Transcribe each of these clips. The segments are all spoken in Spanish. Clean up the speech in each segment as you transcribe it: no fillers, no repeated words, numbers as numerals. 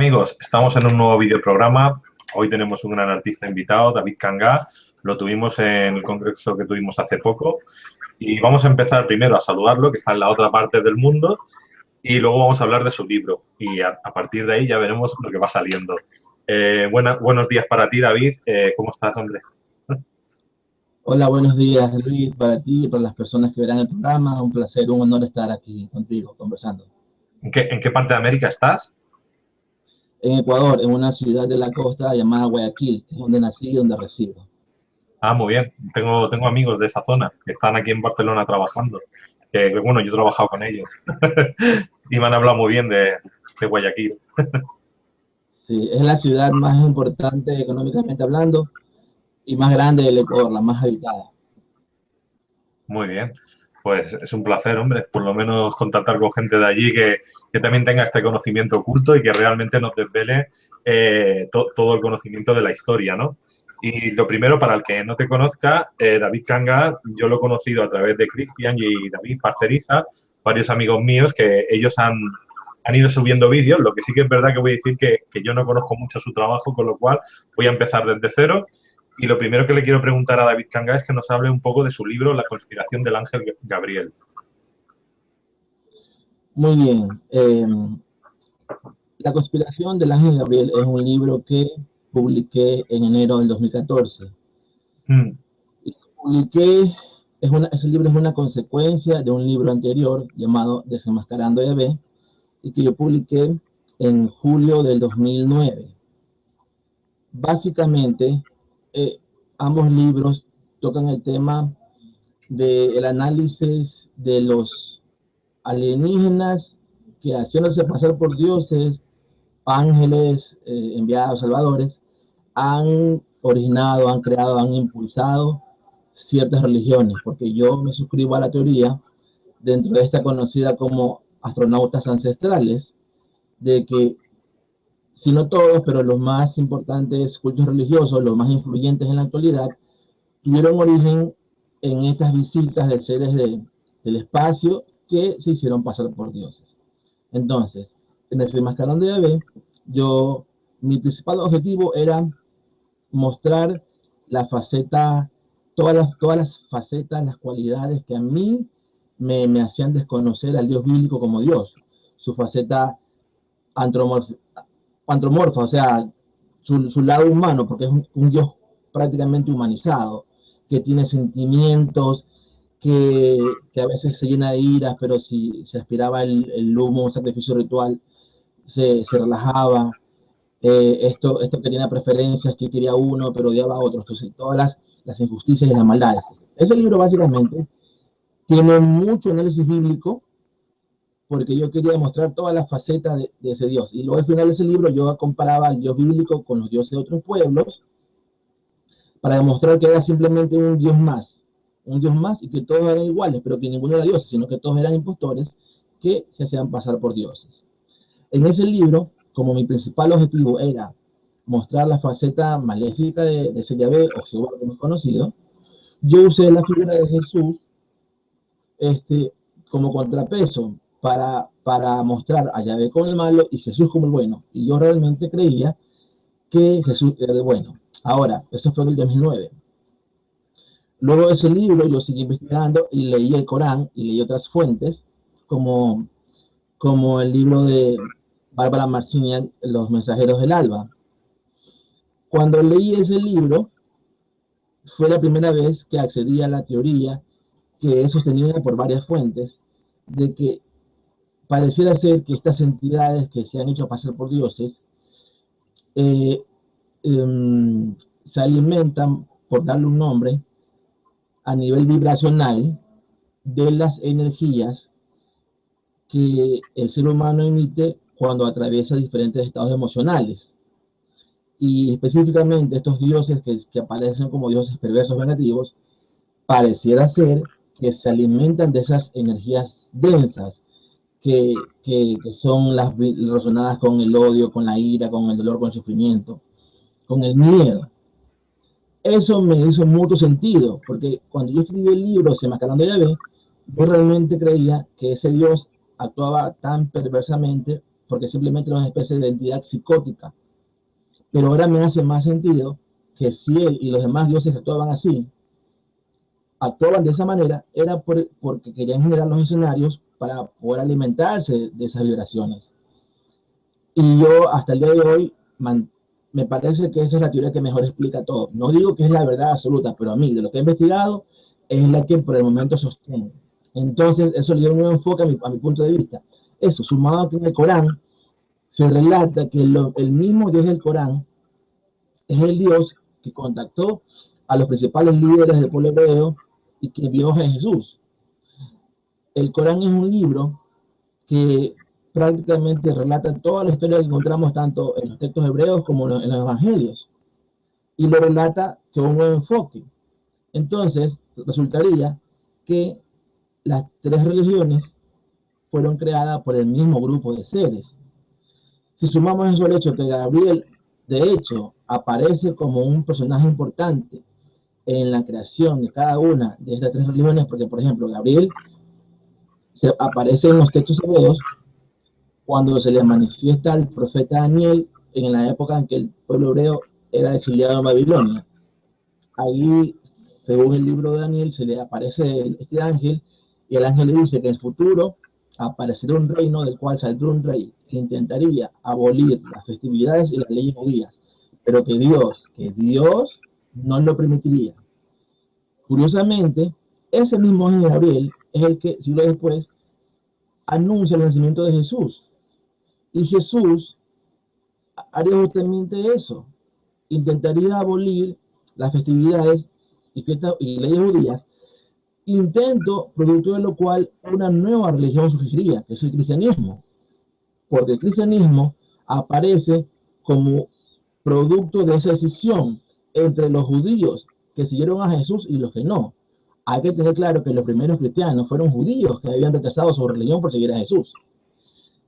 amigos, estamos en un nuevo videoprograma. Hoy tenemos un gran artista invitado, David Cangá. Lo tuvimos en el congreso que tuvimos hace poco. Y vamos a empezar primero a saludarlo, que está en la otra parte del mundo, y luego vamos a hablar de su libro. Y a partir de ahí ya veremos lo que va saliendo. Buenos días para ti, David. ¿Cómo estás, hombre? Hola, buenos días, Luis, para ti y para las personas que verán el programa. Un placer, un honor estar aquí contigo, conversando. ¿En qué parte de América estás? En Ecuador, en una ciudad de la costa llamada Guayaquil, que es donde nací y donde resido. Ah, muy bien. Tengo amigos de esa zona que están aquí en Barcelona trabajando. Bueno, yo he trabajado con ellos. Y me han hablado muy bien de Guayaquil. Sí, es la ciudad más importante económicamente hablando y más grande del Ecuador, la más habitada. Muy bien. Pues es un placer, hombre, por lo menos contactar con gente de allí que también tenga este conocimiento oculto y que realmente nos desvele todo el conocimiento de la historia, ¿no? Y lo primero, para el que no te conozca, David Cangá, yo lo he conocido a través de Cristian y David Parceriza, varios amigos míos que ellos han ido subiendo vídeos. Lo que sí que es verdad que voy a decir que yo no conozco mucho su trabajo, con lo cual voy a empezar desde cero. Y lo primero que le quiero preguntar a David Cangá es que nos hable un poco de su libro La conspiración del ángel Gabriel. Muy bien. La conspiración del ángel Gabriel es un libro que publiqué en enero del 2014. Y publiqué, ese libro es una consecuencia de un libro anterior llamado Desenmascarando a Yahvé, y que yo publiqué en julio del 2009. Básicamente, ambos libros tocan el tema del análisis de los alienígenas que, haciéndose pasar por dioses, ángeles, enviados, salvadores, han originado, han creado, han impulsado ciertas religiones, porque yo me suscribo a la teoría, dentro de esta conocida como astronautas ancestrales, de que, si no todos, pero los más importantes cultos religiosos, los más influyentes en la actualidad, tuvieron origen en estas visitas de seres del espacio que se hicieron pasar por dioses. Entonces, en el Desenmascarando de Yahvé, mi principal objetivo era mostrar la faceta, todas las facetas, las cualidades que a mí me hacían desconocer al Dios bíblico como Dios. Su faceta antropomorfa, o sea, su lado humano, porque es un Dios prácticamente humanizado, que tiene sentimientos, que a veces se llena de iras, pero si se aspiraba el humo, un sacrificio ritual, se relajaba. Esto que tenía preferencias, que quería uno, pero odiaba a otro. Entonces, todas las injusticias y las maldades. Ese libro básicamente tiene mucho análisis bíblico, porque yo quería demostrar todas las facetas de ese Dios. Y luego al final de ese libro yo comparaba al Dios bíblico con los dioses de otros pueblos, para demostrar que era simplemente un Dios más, y que todos eran iguales, pero que ninguno era Dios, sino que todos eran impostores que se hacían pasar por dioses. En ese libro, como mi principal objetivo era mostrar la faceta maléfica de ese Yahvé, o Jehová como es conocido, yo usé la figura de Jesús como contrapeso para mostrar a Yahvé como el malo y Jesús como el bueno. Y yo realmente creía que Jesús era el bueno. Ahora, eso fue en el 2009. Luego de ese libro yo seguí investigando y leí el Corán y leí otras fuentes, como el libro de Bárbara Marciniak, Los Mensajeros del Alba. Cuando leí ese libro, fue la primera vez que accedí a la teoría que es sostenida por varias fuentes, de que pareciera ser que estas entidades que se han hecho pasar por dioses se alimentan, por darle un nombre, a nivel vibracional, de las energías que el ser humano emite cuando atraviesa diferentes estados emocionales. Y específicamente estos dioses que aparecen como dioses perversos vengativos, pareciera ser que se alimentan de esas energías densas que son las relacionadas con el odio, con la ira, con el dolor, con el sufrimiento, con el miedo. Eso me hizo mucho sentido, porque cuando yo escribí el libro Desenmascarando a Yahvé, yo realmente creía que ese Dios actuaba tan perversamente porque simplemente era una especie de entidad psicótica. Pero ahora me hace más sentido que si él y los demás dioses actuaban así, actuaban de esa manera, era porque querían generar los escenarios para poder alimentarse de esas vibraciones. Y yo hasta el día de hoy me parece que esa es la teoría que mejor explica todo. No digo que es la verdad absoluta, pero a mí, de lo que he investigado, es la que por el momento sostiene. Entonces, eso le dio un nuevo enfoque a mi punto de vista. Eso, sumado a que en el Corán se relata que el mismo Dios del Corán es el Dios que contactó a los principales líderes del pueblo hebreo y que vio a Jesús. El Corán es un libro que prácticamente relata toda la historia que encontramos tanto en los textos hebreos como en los evangelios, y lo relata con un nuevo enfoque. Entonces, resultaría que las tres religiones fueron creadas por el mismo grupo de seres. Si sumamos eso al hecho que Gabriel, de hecho, aparece como un personaje importante en la creación de cada una de estas tres religiones, porque, por ejemplo, Gabriel aparece en los textos hebreos cuando se le manifiesta al profeta Daniel en la época en que el pueblo hebreo era exiliado en Babilonia. Ahí, según el libro de Daniel, se le aparece este ángel y el ángel le dice que en el futuro aparecerá un reino del cual saldrá un rey que intentaría abolir las festividades y las leyes judías, pero que Dios no lo permitiría. Curiosamente, ese mismo ángel Gabriel es el que siglos después anuncia el nacimiento de Jesús. Y Jesús haría justamente eso. Intentaría abolir las festividades y fiestas y leyes judías. Intento producto de lo cual una nueva religión surgiría, que es el cristianismo. Porque el cristianismo aparece como producto de esa decisión entre los judíos que siguieron a Jesús y los que no. Hay que tener claro que los primeros cristianos fueron judíos que habían rechazado su religión por seguir a Jesús.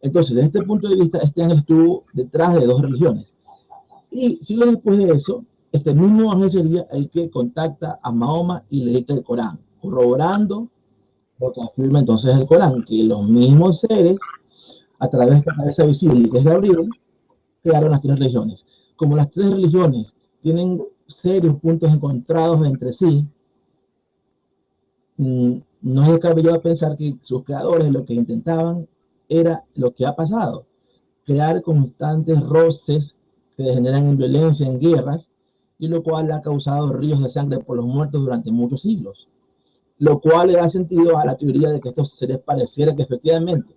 Entonces, desde este punto de vista, este ángel estuvo detrás de dos religiones. Y siglos después de eso, este mismo ángel sería el que contacta a Mahoma y le dicta el Corán, corroborando lo que afirma entonces el Corán, que los mismos seres, a través de esta cabeza visible, que es Gabriel, crearon las tres religiones. Como las tres religiones tienen serios puntos encontrados entre sí, no es descabellado pensar que sus creadores lo que intentaban era lo que ha pasado, crear constantes roces que degeneran en violencia, en guerras, y lo cual ha causado ríos de sangre por los muertos durante muchos siglos, lo cual le da sentido a la teoría de que estos seres pareciera que efectivamente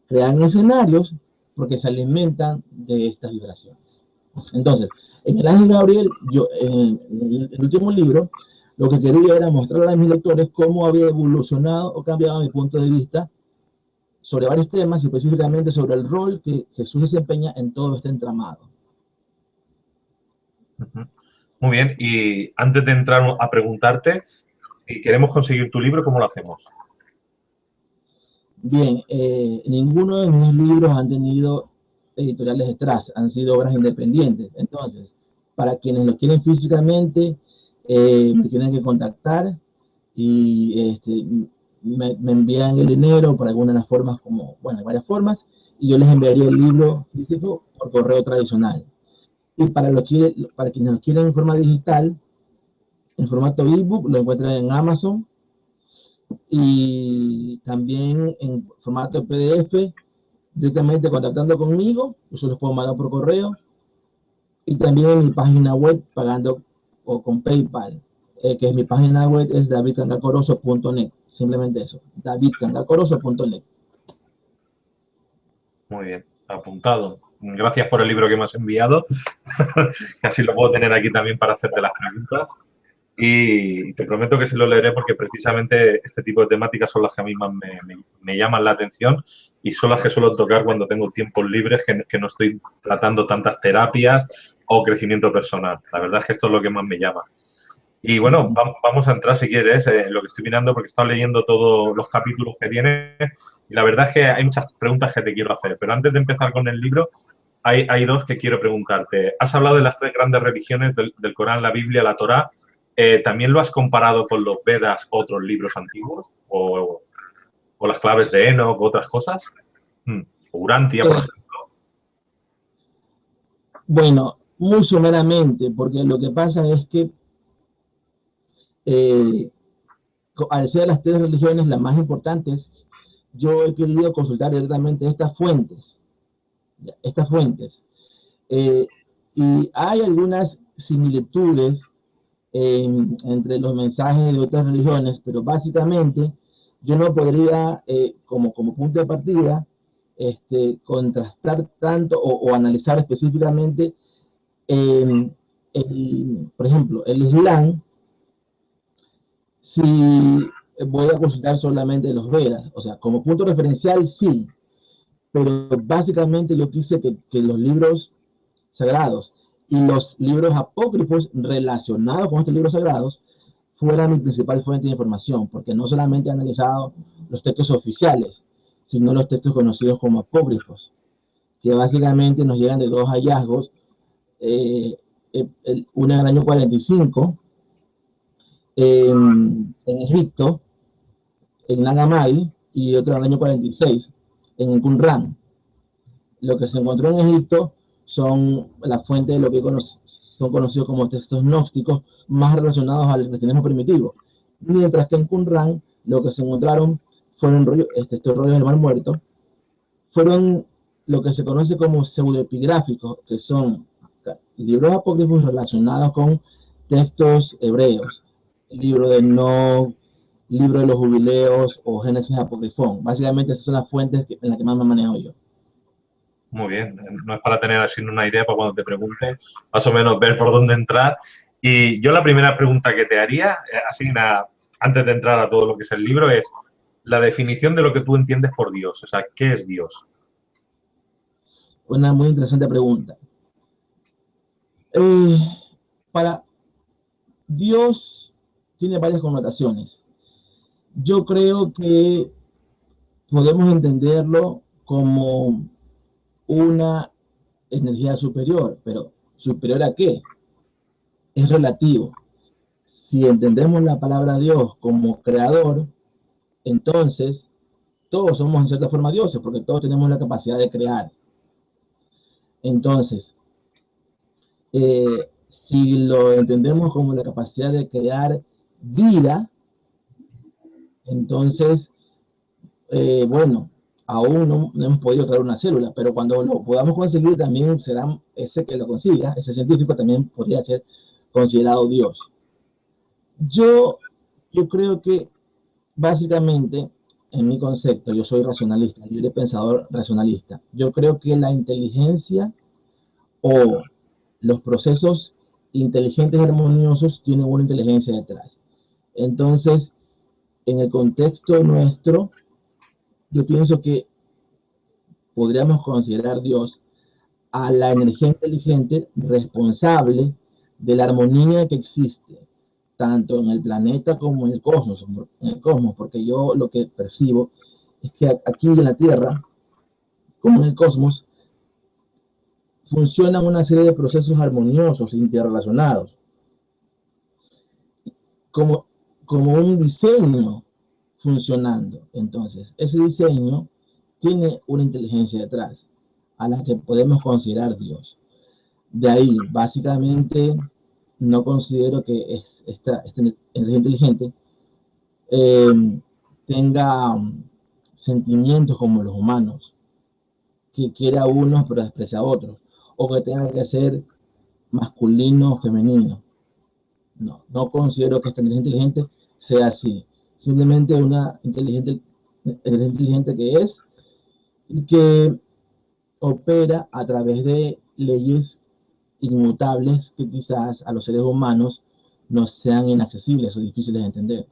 crean escenarios porque se alimentan de estas vibraciones. Entonces, en el ángel Gabriel, yo en el último libro, lo que quería era mostrar a mis lectores cómo había evolucionado o cambiado mi punto de vista sobre varios temas y específicamente sobre el rol que Jesús desempeña en todo este entramado. Muy bien, y antes de entrar a preguntarte, si queremos conseguir tu libro, ¿cómo lo hacemos? Bien, ninguno de mis libros han tenido editoriales detrás, han sido obras independientes. Entonces, para quienes lo quieren físicamente, me tienen que contactar y me envían el dinero por alguna de las formas, bueno, hay varias formas, y yo les enviaría el libro físico por correo tradicional. Y para quienes lo quieren en forma digital, en formato ebook, lo encuentran en Amazon y también en formato PDF, directamente contactando conmigo, yo se los puedo mandar por correo, y también en mi página web pagando o con PayPal, que es mi página web es davidcangacoroso.net, simplemente eso, davidcangacoroso.net. Muy bien, apuntado. Gracias por el libro que me has enviado. Casi lo puedo tener aquí también para hacerte las preguntas. Y te prometo que sí lo leeré porque precisamente este tipo de temáticas son las que a mí más me llaman la atención y son las que suelo tocar cuando tengo tiempos libres que no estoy tratando tantas terapias o crecimiento personal. La verdad es que esto es lo que más me llama. Y bueno, vamos a entrar si quieres en lo que estoy mirando porque he estado leyendo todos los capítulos que tiene y la verdad es que hay muchas preguntas que te quiero hacer. Pero antes de empezar con el libro, hay dos que quiero preguntarte. Has hablado de las tres grandes religiones del Corán, la Biblia, la Torá. ¿También lo has comparado con los Vedas, otros libros antiguos? ¿O las claves de Enoch, otras cosas? O Urantia, por ejemplo. Bueno, muy someramente, porque lo que pasa es que eh, al ser las tres religiones las más importantes, yo he querido consultar directamente estas fuentes, eh, y hay algunas similitudes entre los mensajes de otras religiones, pero básicamente yo no podría, como punto de partida, contrastar tanto o analizar específicamente, eh, por ejemplo, el Islam, si voy a consultar solamente los Vedas, o sea, como punto referencial sí, pero básicamente yo quise que los libros sagrados y los libros apócrifos relacionados con estos libros sagrados fuera mi principal fuente de información, porque no solamente he analizado los textos oficiales, sino los textos conocidos como apócrifos, que básicamente nos llegan de dos hallazgos, una en el año 45 en Egipto, en Nag Hammadi, y otro en el año 46 en Qumran. Lo que se encontró en Egipto son las fuentes de lo que son conocidos como textos gnósticos más relacionados al cristianismo primitivo, mientras que en Qumran lo que se encontraron fueron estos rollos del Mar Muerto, fueron lo que se conoce como pseudoepigráficos, que son libros apócrifos relacionados con textos hebreos, libro de No, libro de los jubileos o Génesis Apócrifón. Básicamente esas son las fuentes en las que más me manejo yo. Muy bien, no es para tener así una idea para cuando te pregunte, más o menos ver por dónde entrar. Y yo la primera pregunta que te haría, antes de entrar a todo lo que es el libro, es la definición de lo que tú entiendes por Dios. O sea, ¿qué es Dios? Una muy interesante pregunta. Eh, para Dios tiene varias connotaciones. Yo creo que podemos entenderlo como una energía superior, pero ¿superior a qué? Es relativo. Si entendemos la palabra Dios como creador, entonces todos somos en cierta forma dioses, porque todos tenemos la capacidad de crear. Entonces, si lo entendemos como la capacidad de crear vida, entonces, bueno, aún no hemos podido crear una célula, pero cuando lo podamos conseguir también será ese que lo consiga, ese científico también podría ser considerado Dios. Yo, yo creo que básicamente, en mi concepto, yo soy racionalista, libre pensador racionalista. Yo creo que la inteligencia o los procesos inteligentes y armoniosos tienen una inteligencia detrás. Entonces, en el contexto nuestro, yo pienso que podríamos considerar Dios a la energía inteligente responsable de la armonía que existe tanto en el planeta como en el cosmos, porque yo lo que percibo es que aquí en la Tierra, como en el cosmos, funcionan una serie de procesos armoniosos, interrelacionados, como, como un diseño funcionando. Entonces, ese diseño tiene una inteligencia detrás, a la que podemos considerar Dios. De ahí, básicamente, no considero que esta energía inteligente tenga sentimientos como los humanos, que quiera a unos pero desprecia a otros, o que tenga que ser masculino o femenino. No, no considero que esta energía inteligente sea así. Simplemente una energía inteligente que es y que opera a través de leyes inmutables que quizás a los seres humanos nos sean inaccesibles o difíciles de entender.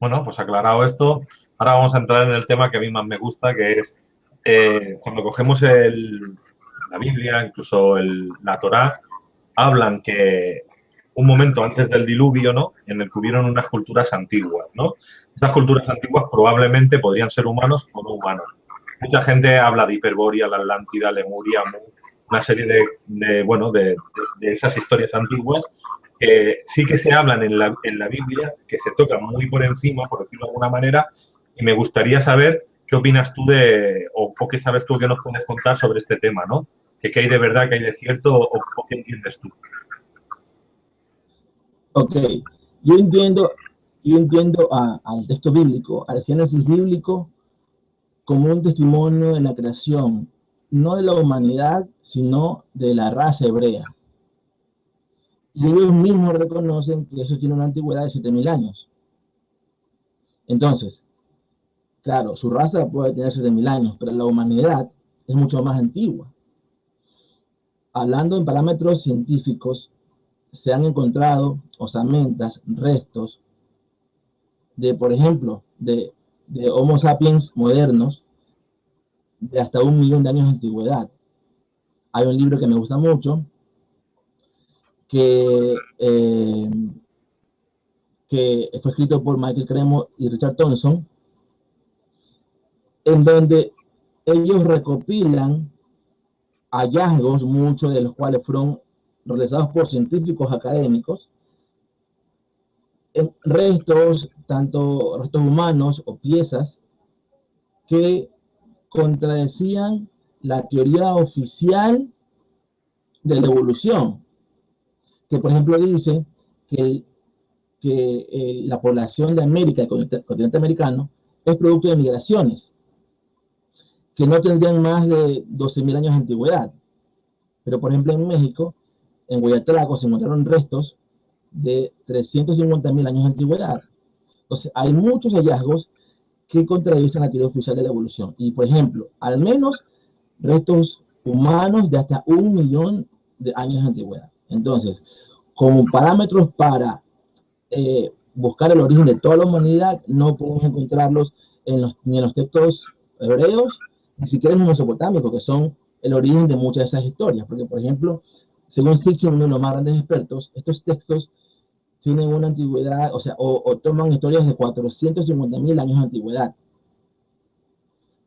Bueno, pues aclarado esto, ahora vamos a entrar en el tema que a mí más me gusta, que es cuando cogemos la Biblia, incluso la Torá, hablan que un momento antes del diluvio, ¿no? En el que hubieron unas culturas antiguas, ¿no? Estas culturas antiguas probablemente podrían ser humanos o no humanos. Mucha gente habla de Hiperbórea, la Atlántida, Lemuria, una serie de esas historias antiguas que sí que se hablan en la Biblia, que se tocan muy por encima, por decirlo de alguna manera, y me gustaría saber qué ¿qué opinas tú o qué sabes tú que nos puedes contar sobre este tema, ¿no? ¿Qué hay de verdad, qué hay de cierto o qué entiendes tú? Ok, yo entiendo, yo entiendo al texto bíblico, al Génesis bíblico, como un testimonio de la creación, no de la humanidad, sino de la raza hebrea. Y ellos mismos reconocen que eso tiene una antigüedad de 7.000 años. Entonces, claro, su raza puede tener 7.000 años, pero la humanidad es mucho más antigua. Hablando en parámetros científicos, se han encontrado osamentas, restos de, por ejemplo, de Homo sapiens modernos de hasta 1.000.000 de años de antigüedad. Hay un libro que me gusta mucho que, que fue escrito por Michael Cremo y Richard Thompson, en donde ellos recopilan hallazgos, muchos de los cuales fueron realizados por científicos académicos, en restos, tanto restos humanos o piezas, que contradecían la teoría oficial de la evolución, que por ejemplo dice que la población de América, el continente americano, es producto de migraciones, que no tendrían más de 12.000 años de antigüedad. Pero por ejemplo en México, en Huehuetlacos se encontraron restos de 350.000 años de antigüedad. Entonces hay muchos hallazgos que contradicen la teoría oficial de la evolución. Y por ejemplo, al menos restos humanos de hasta 1.000.000 de años de antigüedad. Entonces, como parámetros para buscar el origen de toda la humanidad, no podemos encontrarlos ni en los textos hebreos, ni siquiera en los mesopotámicos, que son el origen de muchas de esas historias. Porque, por ejemplo, según Sitchin, uno de los más grandes expertos, estos textos tienen una antigüedad, o toman historias de 450.000 años de antigüedad.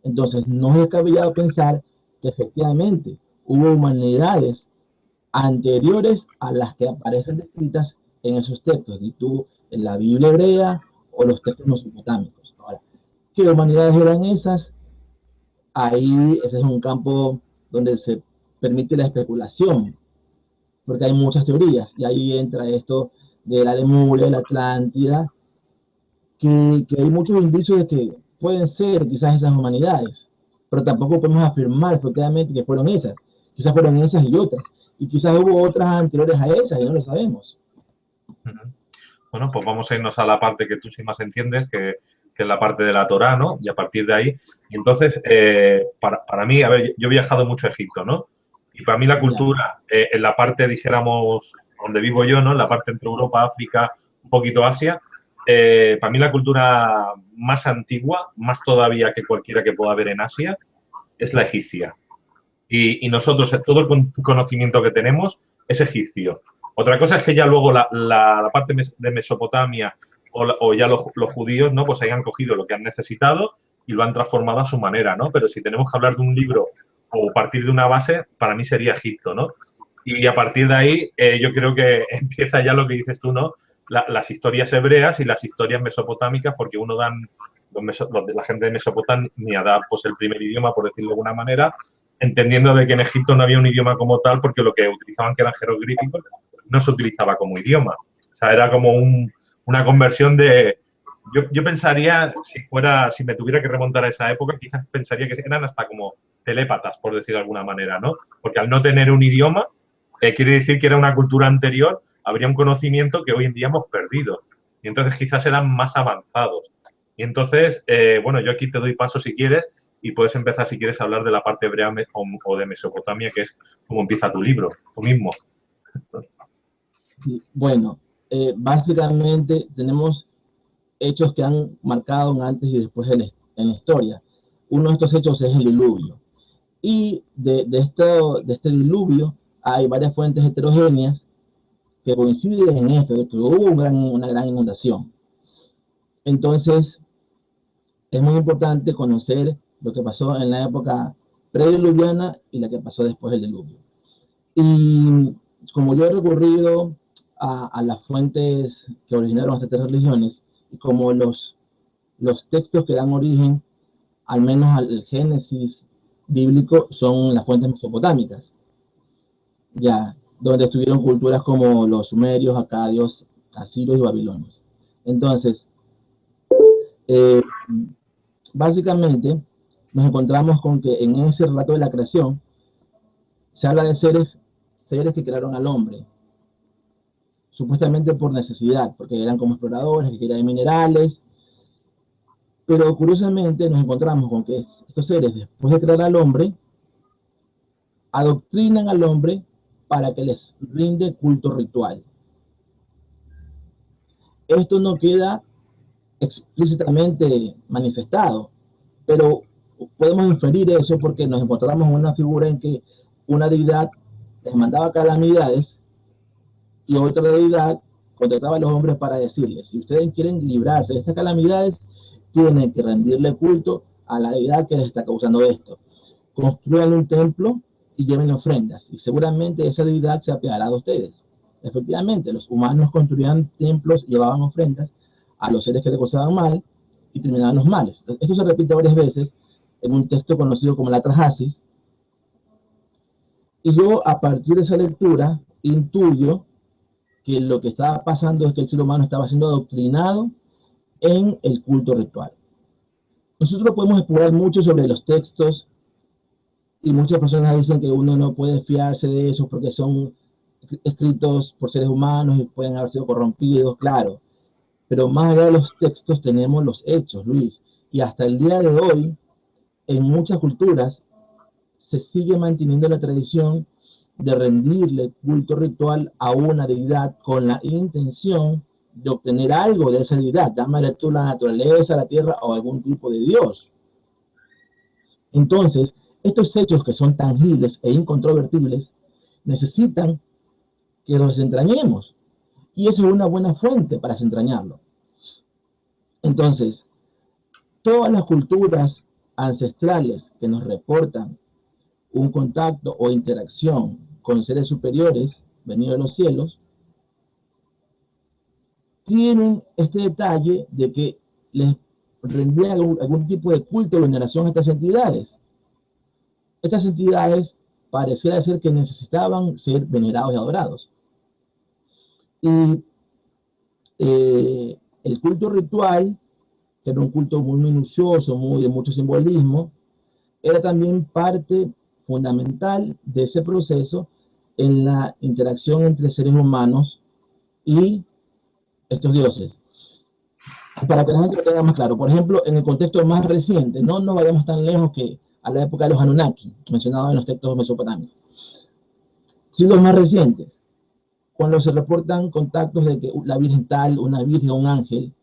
Entonces, no es descabellado pensar que efectivamente hubo humanidades anteriores a las que aparecen descritas en esos textos, y tú en la Biblia hebrea o los textos mesopotámicos. Ahora, ¿qué humanidades eran esas? Ahí ese es un campo donde se permite la especulación, porque hay muchas teorías, y ahí entra esto de la Lemuria, la Atlántida, que hay muchos indicios de que pueden ser quizás esas humanidades, pero tampoco podemos afirmar efectivamente que fueron esas. Quizás fueron esas y otras, y quizás hubo otras anteriores a esas y no lo sabemos. Bueno, pues vamos a irnos a la parte que tú sí más entiendes, que es la parte de la Torá, ¿no? Y a partir de ahí, y entonces, para mí, a ver, yo he viajado mucho a Egipto, ¿no? Y para mí la cultura, en la parte, dijéramos, donde vivo yo, ¿no? En la parte entre Europa, África, un poquito Asia, para mí la cultura más antigua, más todavía que cualquiera que pueda haber en Asia, es la egipcia. Y nosotros, todo el conocimiento que tenemos es egipcio. Otra cosa es que ya luego la parte de Mesopotamia o ya los judíos, ¿no? Pues hayan cogido lo que han necesitado y lo han transformado a su manera, ¿no? Pero si tenemos que hablar de un libro o partir de una base, para mí sería Egipto, ¿no? Y a partir de ahí, yo creo que empieza ya lo que dices tú, ¿no? Las historias hebreas y las historias mesopotámicas, porque uno dan, la gente de Mesopotamia da pues el primer idioma, por decirlo de alguna manera, entendiendo de que en Egipto no había un idioma como tal, porque lo que utilizaban, que eran jeroglíficos, no se utilizaba como idioma. O sea, era como una conversión de... Yo pensaría, si me tuviera que remontar a esa época, quizás pensaría que eran hasta como telépatas, por decir de alguna manera, ¿no? Porque al no tener un idioma, quiere decir que era una cultura anterior, habría un conocimiento que hoy en día hemos perdido. Y entonces quizás eran más avanzados. Y entonces, bueno, yo aquí te doy paso si quieres y puedes empezar si quieres a hablar de la parte hebrea o de Mesopotamia, que es como empieza tu libro, tú mismo. Bueno, básicamente tenemos hechos que han marcado un antes y después en la historia. Uno de estos hechos es el diluvio. Y de este diluvio hay varias fuentes heterogéneas que coinciden en esto, de que hubo una gran inundación. Entonces, es muy importante conocer lo que pasó en la época prediluviana y la que pasó después del diluvio. Y como yo he recurrido a las fuentes que originaron estas tres religiones, y como los textos que dan origen al menos al Génesis bíblico, son las fuentes mesopotámicas, ya, donde estuvieron culturas como los sumerios, acadios, asirios y babilonios. Entonces, eh, básicamente, nos encontramos con que en ese relato de la creación se habla de seres que crearon al hombre, supuestamente por necesidad, porque eran como exploradores, que querían minerales, pero curiosamente nos encontramos con que estos seres, después de crear al hombre, adoctrinan al hombre para que les rinde culto ritual. Esto no queda explícitamente manifestado, pero podemos inferir eso porque nos encontramos en una figura en que una deidad les mandaba calamidades y otra deidad contrataba a los hombres para decirles, si ustedes quieren librarse de estas calamidades, tienen que rendirle culto a la deidad que les está causando esto. Construyan un templo y lleven ofrendas, y seguramente esa deidad se apiadará de ustedes. Efectivamente, los humanos construían templos, llevaban ofrendas a los seres que les causaban mal y terminaban los males. Esto se repite varias veces en un texto conocido como la Atrahasis, y yo a partir de esa lectura intuyo que lo que estaba pasando es que el ser humano estaba siendo adoctrinado en el culto ritual. Nosotros podemos explorar mucho sobre los textos y muchas personas dicen que uno no puede fiarse de esos porque son escritos por seres humanos y pueden haber sido corrompidos, claro. Pero más allá de los textos tenemos los hechos, Luis. Y hasta el día de hoy, en muchas culturas, se sigue manteniendo la tradición de rendirle culto ritual a una deidad con la intención de obtener algo de esa deidad, llámale tú la naturaleza, la tierra o algún tipo de dios. Entonces, estos hechos que son tangibles e incontrovertibles necesitan que los desentrañemos. Y eso es una buena fuente para desentrañarlo. Entonces, todas las culturas ancestrales que nos reportan un contacto o interacción con seres superiores venidos de los cielos, tienen este detalle de que les rendían algún tipo de culto o veneración a estas entidades. Estas entidades pareciera ser que necesitaban ser venerados y adorados. Y el culto ritual, que era un culto muy minucioso, muy de mucho simbolismo, era también parte fundamental de ese proceso en la interacción entre seres humanos y estos dioses. Para que la gente lo tenga más claro, por ejemplo, en el contexto más reciente, no nos vayamos tan lejos que a la época de los Anunnaki, mencionados en los textos mesopotámicos. Siglos más recientes, cuando se reportan contactos de que la virgen tal, una virgen o un ángel,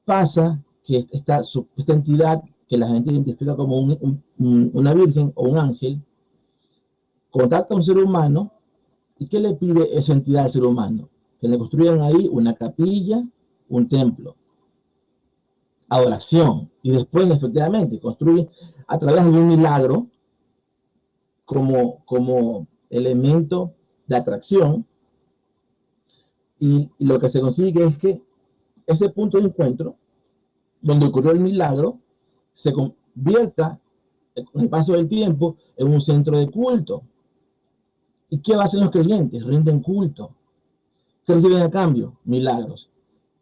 pasa que esta entidad que la gente identifica como una virgen o un ángel, contacta a un ser humano, ¿y qué le pide esa entidad al ser humano? Que le construyan ahí una capilla, un templo, adoración, y después efectivamente construye a través de un milagro como elemento de atracción, y lo que se consigue es que ese punto de encuentro, donde ocurrió el milagro, se convierta con el paso del tiempo en un centro de culto. ¿Y qué hacen los creyentes? Rinden culto. ¿Qué reciben a cambio? Milagros.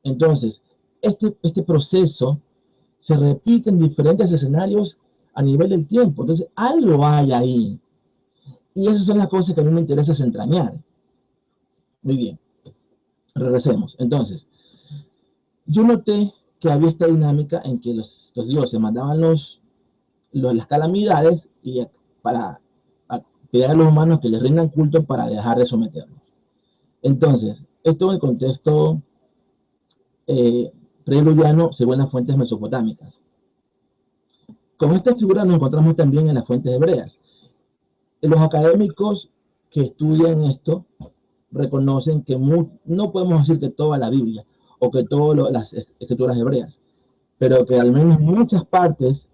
Entonces, este proceso se repite en diferentes escenarios a nivel del tiempo. Entonces, algo hay ahí. Y esas son las cosas que a mí me interesa entrañar. Muy bien. Regresemos. Entonces, yo noté que había esta dinámica en que los dioses mandaban las calamidades y para pedir a los humanos que les rindan culto para dejar de someterlos. Entonces, esto en el contexto prediluviano según las fuentes mesopotámicas. Con esta figura nos encontramos también en las fuentes hebreas. Los académicos que estudian esto reconocen que no podemos decir que toda la Biblia o que todas las escrituras hebreas, pero que al menos muchas partes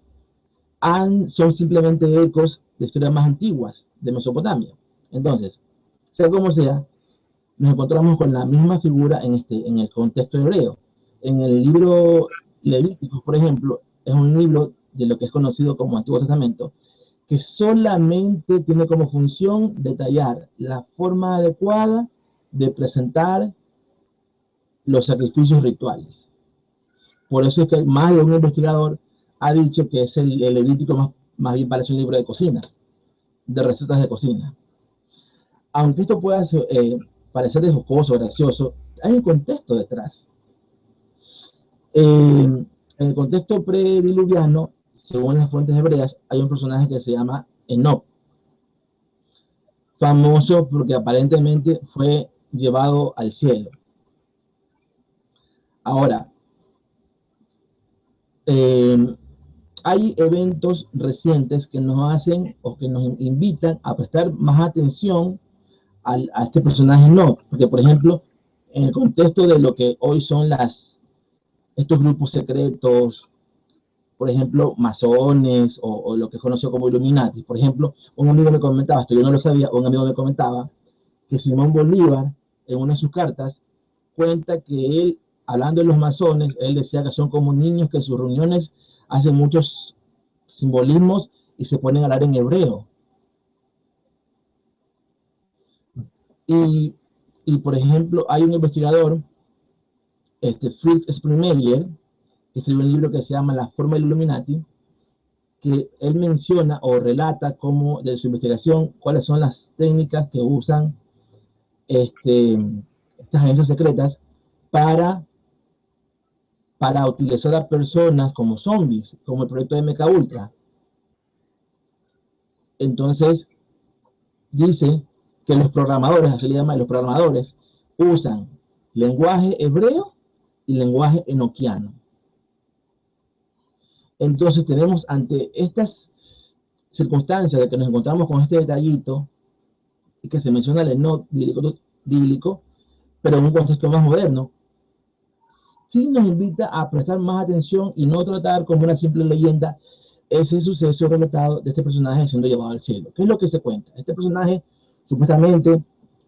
son simplemente ecos de historias más antiguas de Mesopotamia. Entonces, sea como sea, nos encontramos con la misma figura en el contexto hebreo. En el libro Levíticos, por ejemplo, es un libro de lo que es conocido como Antiguo Testamento, que solamente tiene como función detallar la forma adecuada de presentar los sacrificios rituales. Por eso es que más de un investigador ha dicho que es el Levítico más bien parece un libro de cocina, de recetas de cocina. Aunque esto pueda parecer jocoso, gracioso, hay un contexto detrás. En el contexto prediluviano, según las fuentes hebreas, hay un personaje que se llama Enoc, famoso porque aparentemente fue llevado al cielo. Ahora, hay eventos recientes que nos hacen o que nos invitan a prestar más atención a este personaje Enoc, porque por ejemplo, en el contexto de lo que hoy son estos grupos secretos, por ejemplo, masones o lo que es conocido como Illuminati. Por ejemplo, un amigo me comentaba, esto yo no lo sabía, un amigo me comentaba que Simón Bolívar, en una de sus cartas, cuenta que él, hablando de los masones, él decía que son como niños que en sus reuniones hacen muchos simbolismos y se ponen a hablar en hebreo. Y por ejemplo, hay un investigador, Fritz Springmeier, que escribió un libro que se llama La forma del Illuminati, que él menciona o relata cómo de su investigación cuáles son las técnicas que usan estas agencias secretas para utilizar a personas como zombies, como el proyecto de MK Ultra. Entonces, dice que los programadores, así le llaman, los programadores, usan lenguaje hebreo y lenguaje enoquiano. Entonces tenemos ante estas circunstancias de que nos encontramos con este detallito y que se menciona el Enoc bíblico, pero en un contexto más moderno, sí nos invita a prestar más atención y no tratar como una simple leyenda ese suceso relatado de este personaje siendo llevado al cielo. ¿Qué es lo que se cuenta? Este personaje, supuestamente,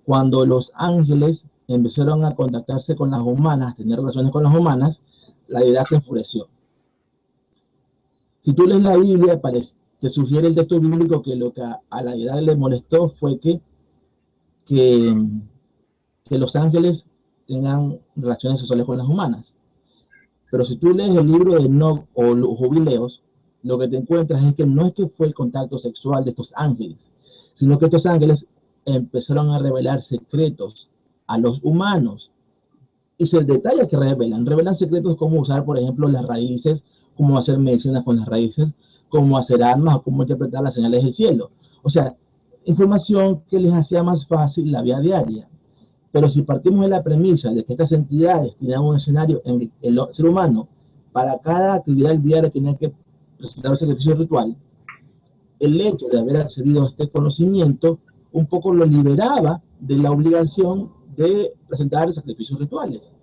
cuando los ángeles empezaron a contactarse con las humanas, a tener relaciones con las humanas, la deidad se enfureció. Si tú lees la Biblia, te sugiere el texto bíblico que lo que a la deidad le molestó fue que los ángeles tengan relaciones sexuales con las humanas. Pero si tú lees el libro de Enoc o los jubileos, lo que te encuentras es que no es que fue el contacto sexual de estos ángeles, sino que estos ángeles empezaron a revelar secretos a los humanos. Y se detalla que revelan secretos como usar, por ejemplo, las raíces, cómo hacer medicinas con las raíces, cómo hacer armas, o cómo interpretar las señales del cielo. O sea, información que les hacía más fácil la vida diaria. Pero si partimos de la premisa de que estas entidades tienen un escenario en el ser humano, para cada actividad diaria tienen que presentar un sacrificio ritual, el hecho de haber accedido a este conocimiento un poco lo liberaba de la obligación de presentar sacrificios rituales.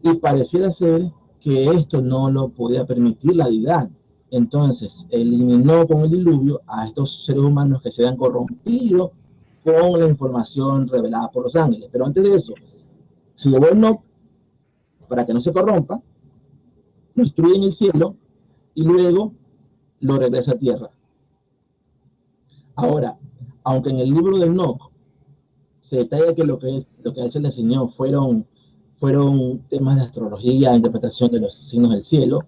Y pareciera ser que esto no lo podía permitir la deidad. Entonces, eliminó con el diluvio a estos seres humanos que se habían corrompido con la información revelada por los ángeles. Pero antes de eso, se llevó Enoc para que no se corrompa, lo destruye en el cielo y luego lo regresa a tierra. Ahora, aunque en el libro de Enoc se detalla que lo que a él se le enseñó fueron temas de astrología, interpretación de los signos del cielo,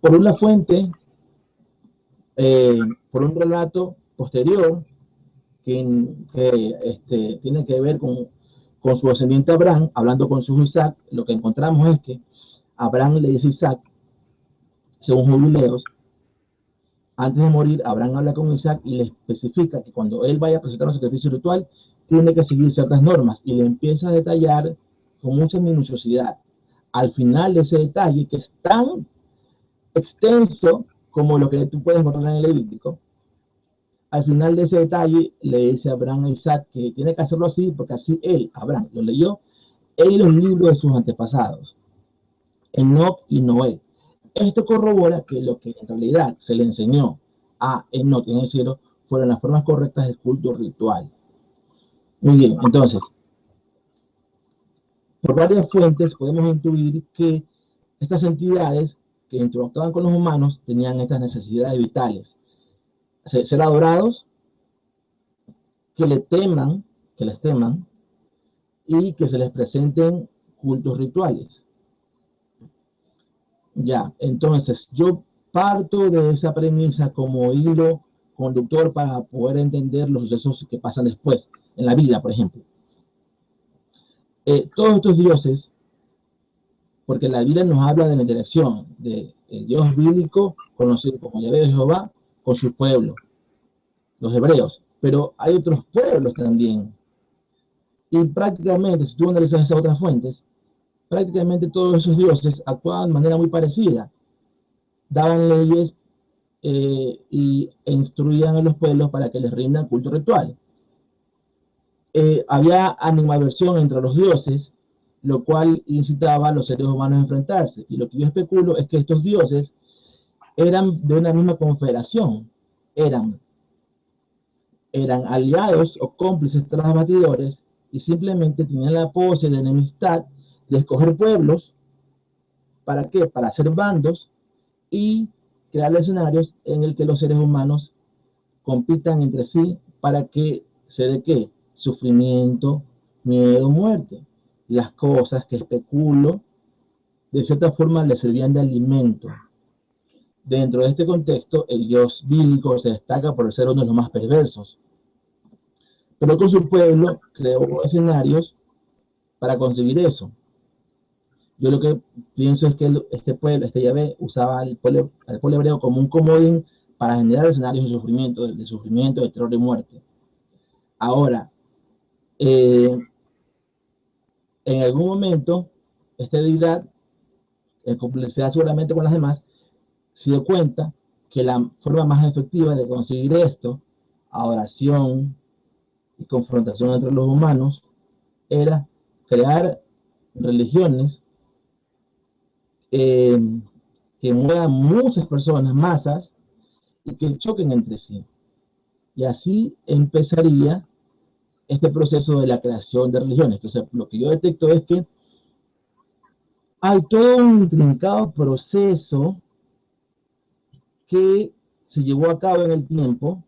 por una fuente, por un relato posterior que tiene que ver con su ascendiente Abraham, hablando con su hijo Isaac, lo que encontramos es que Abraham le dice a Isaac, según Jubileos, antes de morir, Abraham habla con Isaac y le especifica que cuando él vaya a presentar un sacrificio ritual, tiene que seguir ciertas normas y le empieza a detallar con mucha minuciosidad. Al final de ese detalle, que es tan extenso como lo que tú puedes encontrar en el Levítico, al final de ese detalle le dice a Abraham a Isaac que tiene que hacerlo así porque así él, Abraham, lo leyó en los libros de sus antepasados, Enoc y Noé. Esto corrobora que lo que en realidad se le enseñó a Enoc en el cielo fueron las formas correctas del culto ritual. Muy bien, entonces, por varias fuentes podemos intuir que estas entidades que interactuaban con los humanos tenían estas necesidades vitales. Ser adorados, que les teman, y que se les presenten cultos rituales. Ya, entonces yo parto de esa premisa como hilo conductor para poder entender los sucesos que pasan después, en la Biblia, por ejemplo. Todos estos dioses, porque la Biblia nos habla de la interacción del Dios bíblico, conocido como Yahvé de Jehová, con su pueblo, los hebreos, pero hay otros pueblos también. Y prácticamente, si tú analizas esas otras fuentes, prácticamente todos esos dioses actuaban de manera muy parecida. Daban leyes e instruían a los pueblos para que les rindan culto ritual. Había animadversión entre los dioses, lo cual incitaba a los seres humanos a enfrentarse. Y lo que yo especulo es que estos dioses eran de una misma confederación, eran aliados o cómplices tras bastidores y simplemente tenían la pose de enemistad de escoger pueblos. ¿Para qué? Para hacer bandos y crear escenarios en el que los seres humanos compitan entre sí para que se dé ¿qué? Sufrimiento, miedo, muerte. Las cosas que especulo, de cierta forma, le servían de alimento. Dentro de este contexto, el dios bíblico se destaca por ser uno de los más perversos. Pero con su pueblo creó escenarios para conseguir eso. Yo lo que pienso es que este pueblo, este Yahvé, usaba al pueblo hebreo como un comodín para generar escenarios de sufrimiento, de terror y muerte. Ahora, en algún momento, esta deidad, en complejidad seguramente con las demás, se dio cuenta que la forma más efectiva de conseguir esto, adoración y confrontación entre los humanos, era crear religiones que muevan muchas personas, masas, y que choquen entre sí. Y así empezaría este proceso de la creación de religiones. Entonces, lo que yo detecto es que hay todo un intrincado proceso que se llevó a cabo en el tiempo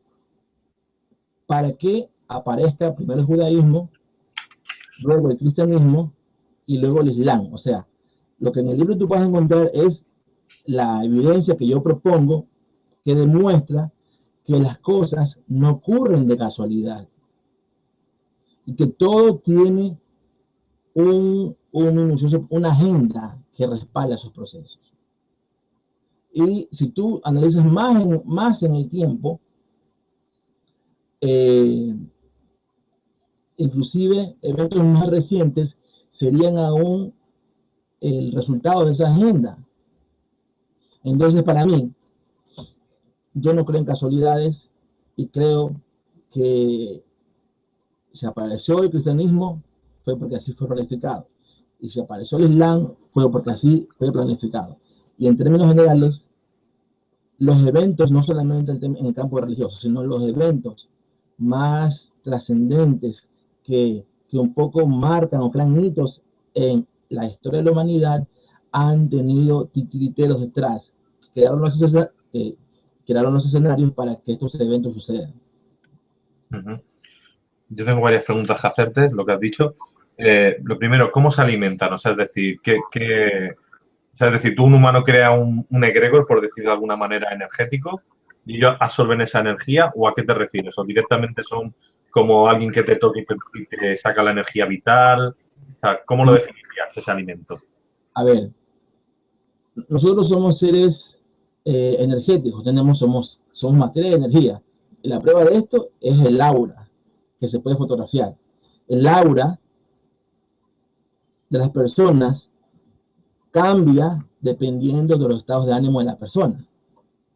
para que aparezca primero el judaísmo, luego el cristianismo y luego el islam. O sea, lo que en el libro tú puedes encontrar es la evidencia que yo propongo que demuestra que las cosas no ocurren de casualidad y que todo tiene una agenda que respalda esos procesos. Y si tú analizas más en el tiempo, inclusive eventos más recientes serían aún el resultado de esa agenda. Entonces, para mí, yo no creo en casualidades y creo que si apareció el cristianismo fue porque así fue planificado. Y si apareció el islam fue porque así fue planificado. Y en términos generales, los eventos, no solamente en el campo religioso, sino los eventos más trascendentes que un poco marcan o crean hitos en la historia de la humanidad, han tenido titiriteros detrás, crearon los escenarios para que estos eventos sucedan. Yo tengo varias preguntas que hacerte, lo que has dicho. Lo primero, ¿cómo se alimentan? O sea, es decir, o sea, es decir, tú un humano crea un egregor, por decirlo de alguna manera, energético, y ellos absorben esa energía, ¿o a qué te refieres? ¿O directamente son como alguien que te toca y te saca la energía vital? O sea, ¿cómo lo definirías ese alimento? A ver, nosotros somos seres energéticos, somos materia de energía. Y la prueba de esto es el aura, que se puede fotografiar. El aura de las personas cambia dependiendo de los estados de ánimo de la persona.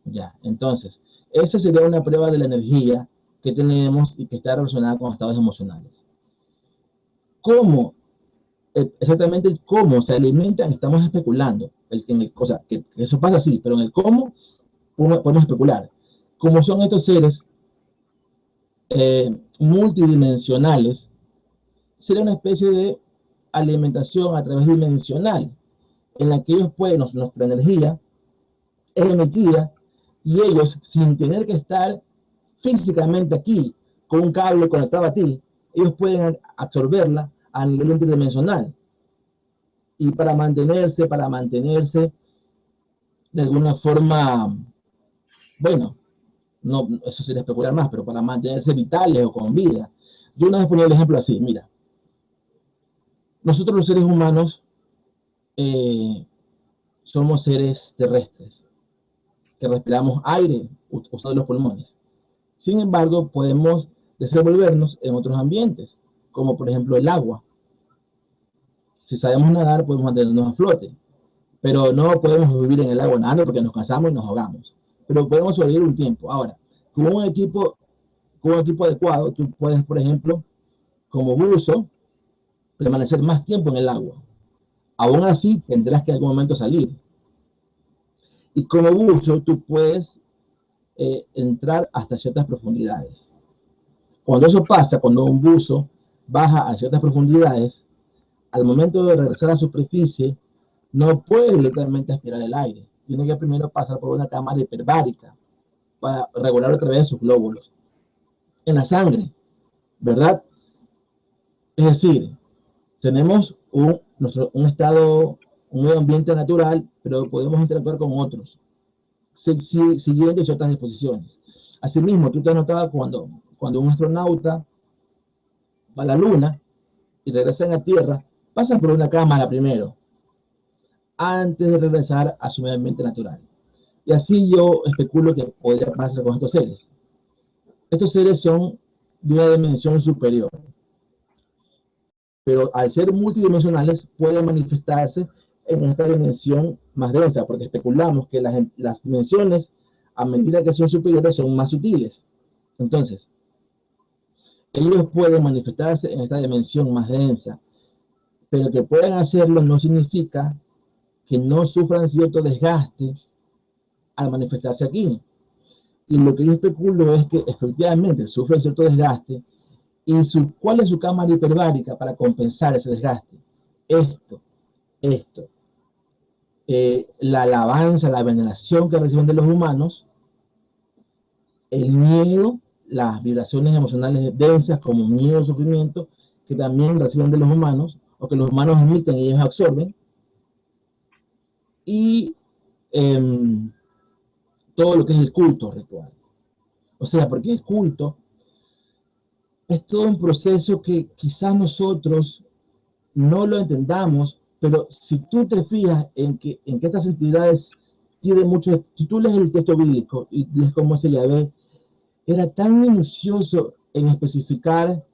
Ya, entonces, esa sería una prueba de la energía que tenemos y que está relacionada con estados emocionales. ¿Cómo? Exactamente el cómo se alimentan, estamos especulando. O sea, que eso pasa así, pero en el cómo podemos especular. Como son estos seres multidimensionales, sería una especie de alimentación a través dimensional, en la que ellos pueden, nuestra energía, es emitida y ellos, sin tener que estar físicamente aquí con un cable conectado a ti, ellos pueden absorberla a nivel interdimensional. Y para mantenerse de alguna forma, bueno, no, eso sería especular más, pero para mantenerse vitales o con vida. Yo una vez ponía el ejemplo así, mira, nosotros los seres humanos somos seres terrestres, que respiramos aire usando los pulmones. Sin embargo, podemos desenvolvernos en otros ambientes, como por ejemplo el agua. Si sabemos nadar, podemos mantenernos a flote, pero no podemos vivir en el agua nadando porque nos cansamos y nos ahogamos. Pero podemos sobrevivir un tiempo. Ahora, con un equipo adecuado, tú puedes, por ejemplo, como buzo, permanecer más tiempo en el agua. Aún así, tendrás que en algún momento salir. Y como buzo, tú puedes entrar hasta ciertas profundidades. Cuando eso pasa, cuando un buzo baja a ciertas profundidades, al momento de regresar a la superficie, no puede directamente aspirar el aire. Tiene que primero pasar por una cámara hiperbárica para regular otra vez sus glóbulos en la sangre, ¿verdad? Es decir, tenemos un estado, un medio ambiente natural, pero podemos interactuar con otros, siguiendo ciertas disposiciones. Asimismo, tú te has notado cuando un astronauta va a la Luna y regresa a la Tierra, pasan por una cámara primero, antes de regresar a su medio ambiente natural. Y así yo especulo que podría pasar con estos seres. Estos seres son de una dimensión superior, pero al ser multidimensionales pueden manifestarse en esta dimensión más densa, porque especulamos que las dimensiones, a medida que son superiores, son más sutiles. Entonces, ellos pueden manifestarse en esta dimensión más densa, pero que puedan hacerlo no significa que no sufran cierto desgaste al manifestarse aquí. Y lo que yo especulo es que efectivamente sufren cierto desgaste. ¿Y cuál es su cámara hiperbárica para compensar ese desgaste? Esto. La alabanza, la veneración que reciben de los humanos, el miedo, las vibraciones emocionales densas como miedo, sufrimiento, que también reciben de los humanos, o que los humanos emiten y ellos absorben, y todo lo que es el culto ritual. O sea, porque el culto es todo un proceso que quizás nosotros no lo entendamos, pero si tú te fijas en que estas entidades piden mucho, si tú lees el texto bíblico y lees cómo se Yahvé, era tan minucioso en especificar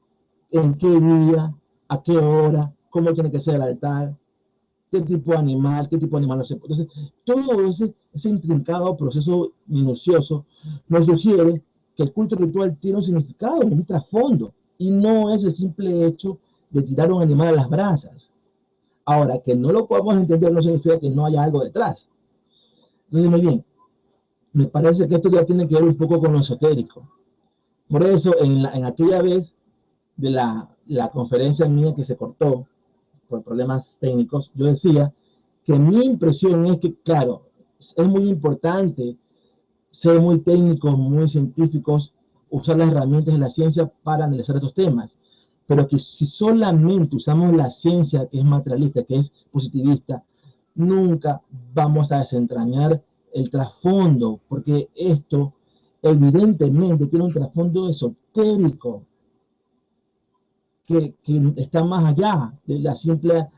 en qué día, a qué hora, cómo tiene que ser el altar, qué tipo de animal no se puede. Entonces, todo ese intrincado proceso minucioso nos sugiere que el culto ritual tiene un significado, un trasfondo, y no es el simple hecho de tirar un animal a las brasas. Ahora, que no lo podamos entender no significa que no haya algo detrás. Entonces, muy bien, me parece que esto ya tiene que ver un poco con lo esotérico. Por eso, en aquella vez de la conferencia mía que se cortó por problemas técnicos, yo decía que mi impresión es que, claro, es muy importante ser muy técnicos, muy científicos, usar las herramientas de la ciencia para analizar estos temas, pero que si solamente usamos la ciencia que es materialista, que es positivista, nunca vamos a desentrañar el trasfondo, porque esto evidentemente tiene un trasfondo esotérico que está más allá de la simple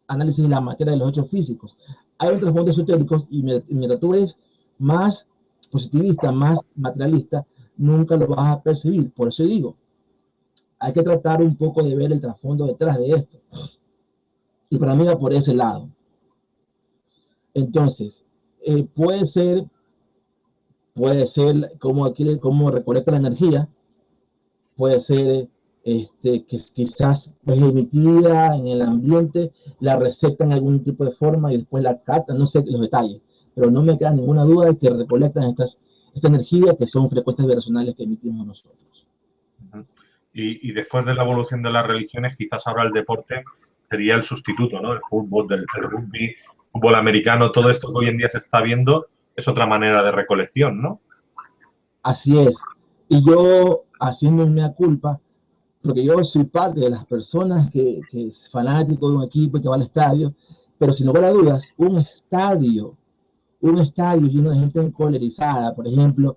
análisis de la materia de los hechos físicos. Hay un trasfondo esotérico y mientras tú eres más positivista, más materialista, nunca lo vas a percibir. Por eso digo, hay que tratar un poco de ver el trasfondo detrás de esto. Y para mí va por ese lado. Entonces, puede ser cómo recolecta la energía, puede ser que quizás es emitida en el ambiente, la recetan en algún tipo de forma y después la captan, no sé los detalles, pero no me queda ninguna duda de que recolectan esta energía que son frecuencias vibracionales que emitimos nosotros. Y después de la evolución de las religiones, quizás ahora el deporte sería el sustituto, ¿no? El fútbol, el rugby, fútbol americano, todo esto que hoy en día se está viendo, es otra manera de recolección, ¿no? Así es. Y yo, haciendo una culpa, porque yo soy parte de las personas que es fanático de un equipo y que va al estadio, pero sin lugar a dudas, un estadio lleno de gente encolerizada, por ejemplo,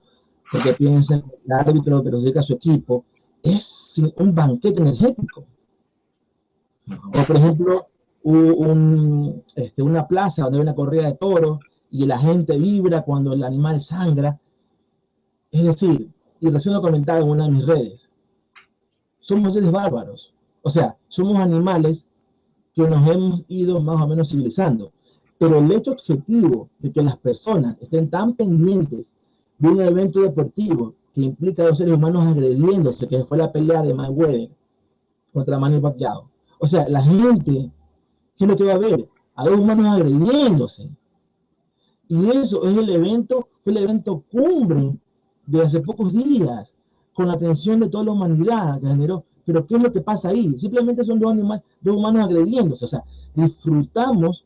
porque piensan que el árbitro perjudica a su equipo, es un banquete energético. O, por ejemplo, una plaza donde hay una corrida de toros y la gente vibra cuando el animal sangra. Es decir, y recién lo comentaba en una de mis redes, somos seres bárbaros. O sea, somos animales que nos hemos ido más o menos civilizando. Pero el hecho objetivo de que las personas estén tan pendientes de un evento deportivo que implica a los seres humanos agrediéndose, que fue la pelea de Mayweather contra Manny Pacquiao. O sea, la gente, ¿qué es lo que va a ver? A dos humanos agrediéndose. Y eso es fue el evento cumbre de hace pocos días, con la atención de toda la humanidad que generó. Pero ¿qué es lo que pasa ahí? Simplemente son dos humanos agrediéndose. O sea, disfrutamos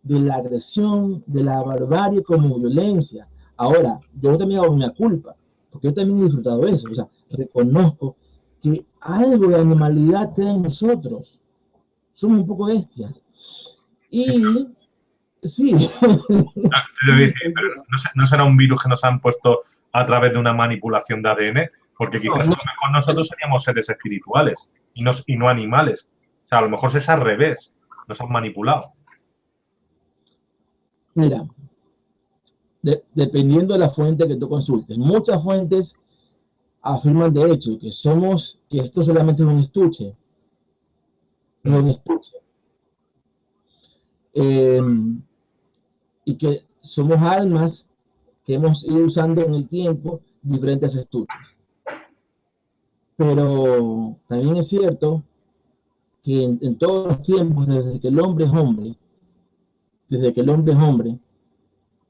de la agresión, de la barbarie como violencia. Ahora, yo también hago una culpa, porque yo también he disfrutado eso. O sea, reconozco que algo de animalidad queda en nosotros. Somos un poco bestias. Y sí. Pero no será un virus que nos han puesto a través de una manipulación de ADN, porque quizás a lo mejor nosotros seríamos seres espirituales y no animales. O sea, a lo mejor es al revés, nos han manipulado. Mira, dependiendo de la fuente que tú consultes, muchas fuentes afirman de hecho que esto solamente es un estuche. Es un estuche. Y que somos almas que hemos ido usando en el tiempo diferentes estuches. Pero también es cierto que en todos los tiempos, desde que el hombre es hombre,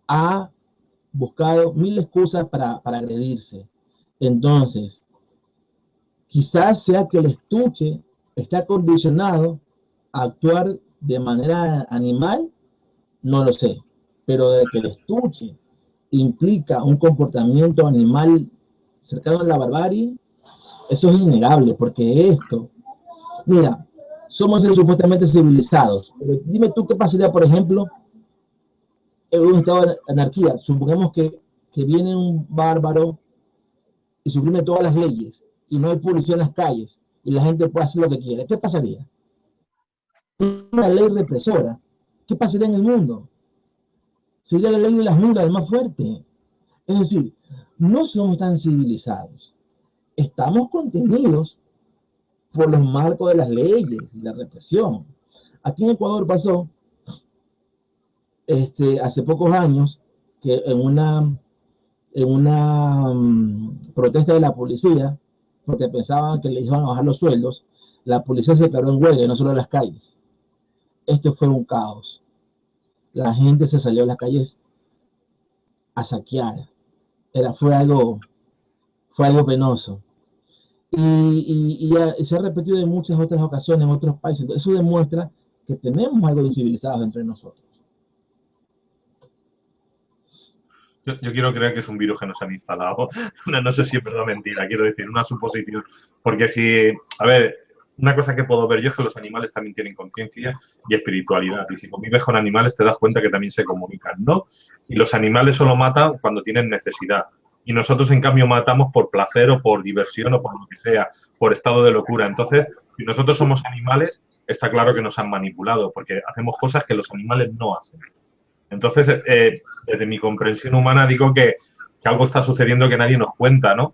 ha buscado mil excusas para agredirse. Entonces, quizás sea que el estuche está condicionado a actuar de manera animal, no lo sé, pero de que el estuche implica un comportamiento animal cercano a la barbarie, eso es innegable, porque mira, somos seres supuestamente civilizados, pero dime tú qué pasaría, por ejemplo, en un estado de anarquía. Supongamos que viene un bárbaro y suprime todas las leyes y no hay policía en las calles y la gente puede hacer lo que quiere. ¿Qué pasaría? Una ley represora. ¿Qué pasaría en el mundo? Sería la ley de la jungla, el más fuerte. Es decir, no somos tan civilizados. Estamos contenidos por los marcos de las leyes y la represión. Aquí en Ecuador pasó hace pocos años que en una protesta de la policía, porque pensaban que le iban a bajar los sueldos, la policía se declaró en huelga y no solo en las calles. Esto fue un caos. La gente se salió a las calles a saquear. Fue algo penoso. Y se ha repetido en muchas otras ocasiones en otros países. Entonces, eso demuestra que tenemos algo incivilizados entre nosotros. Yo quiero creer que es un virus que nos han instalado. No sé si es verdad o mentira, quiero decir, una suposición. Porque a ver, una cosa que puedo ver yo es que los animales también tienen conciencia y espiritualidad. Y si convives con animales te das cuenta que también se comunican, ¿no? Y los animales solo matan cuando tienen necesidad. Y nosotros, en cambio, matamos por placer o por diversión o por lo que sea, por estado de locura. Entonces, si nosotros somos animales, está claro que nos han manipulado, porque hacemos cosas que los animales no hacen. Entonces, desde mi comprensión humana digo que algo está sucediendo que nadie nos cuenta, ¿no?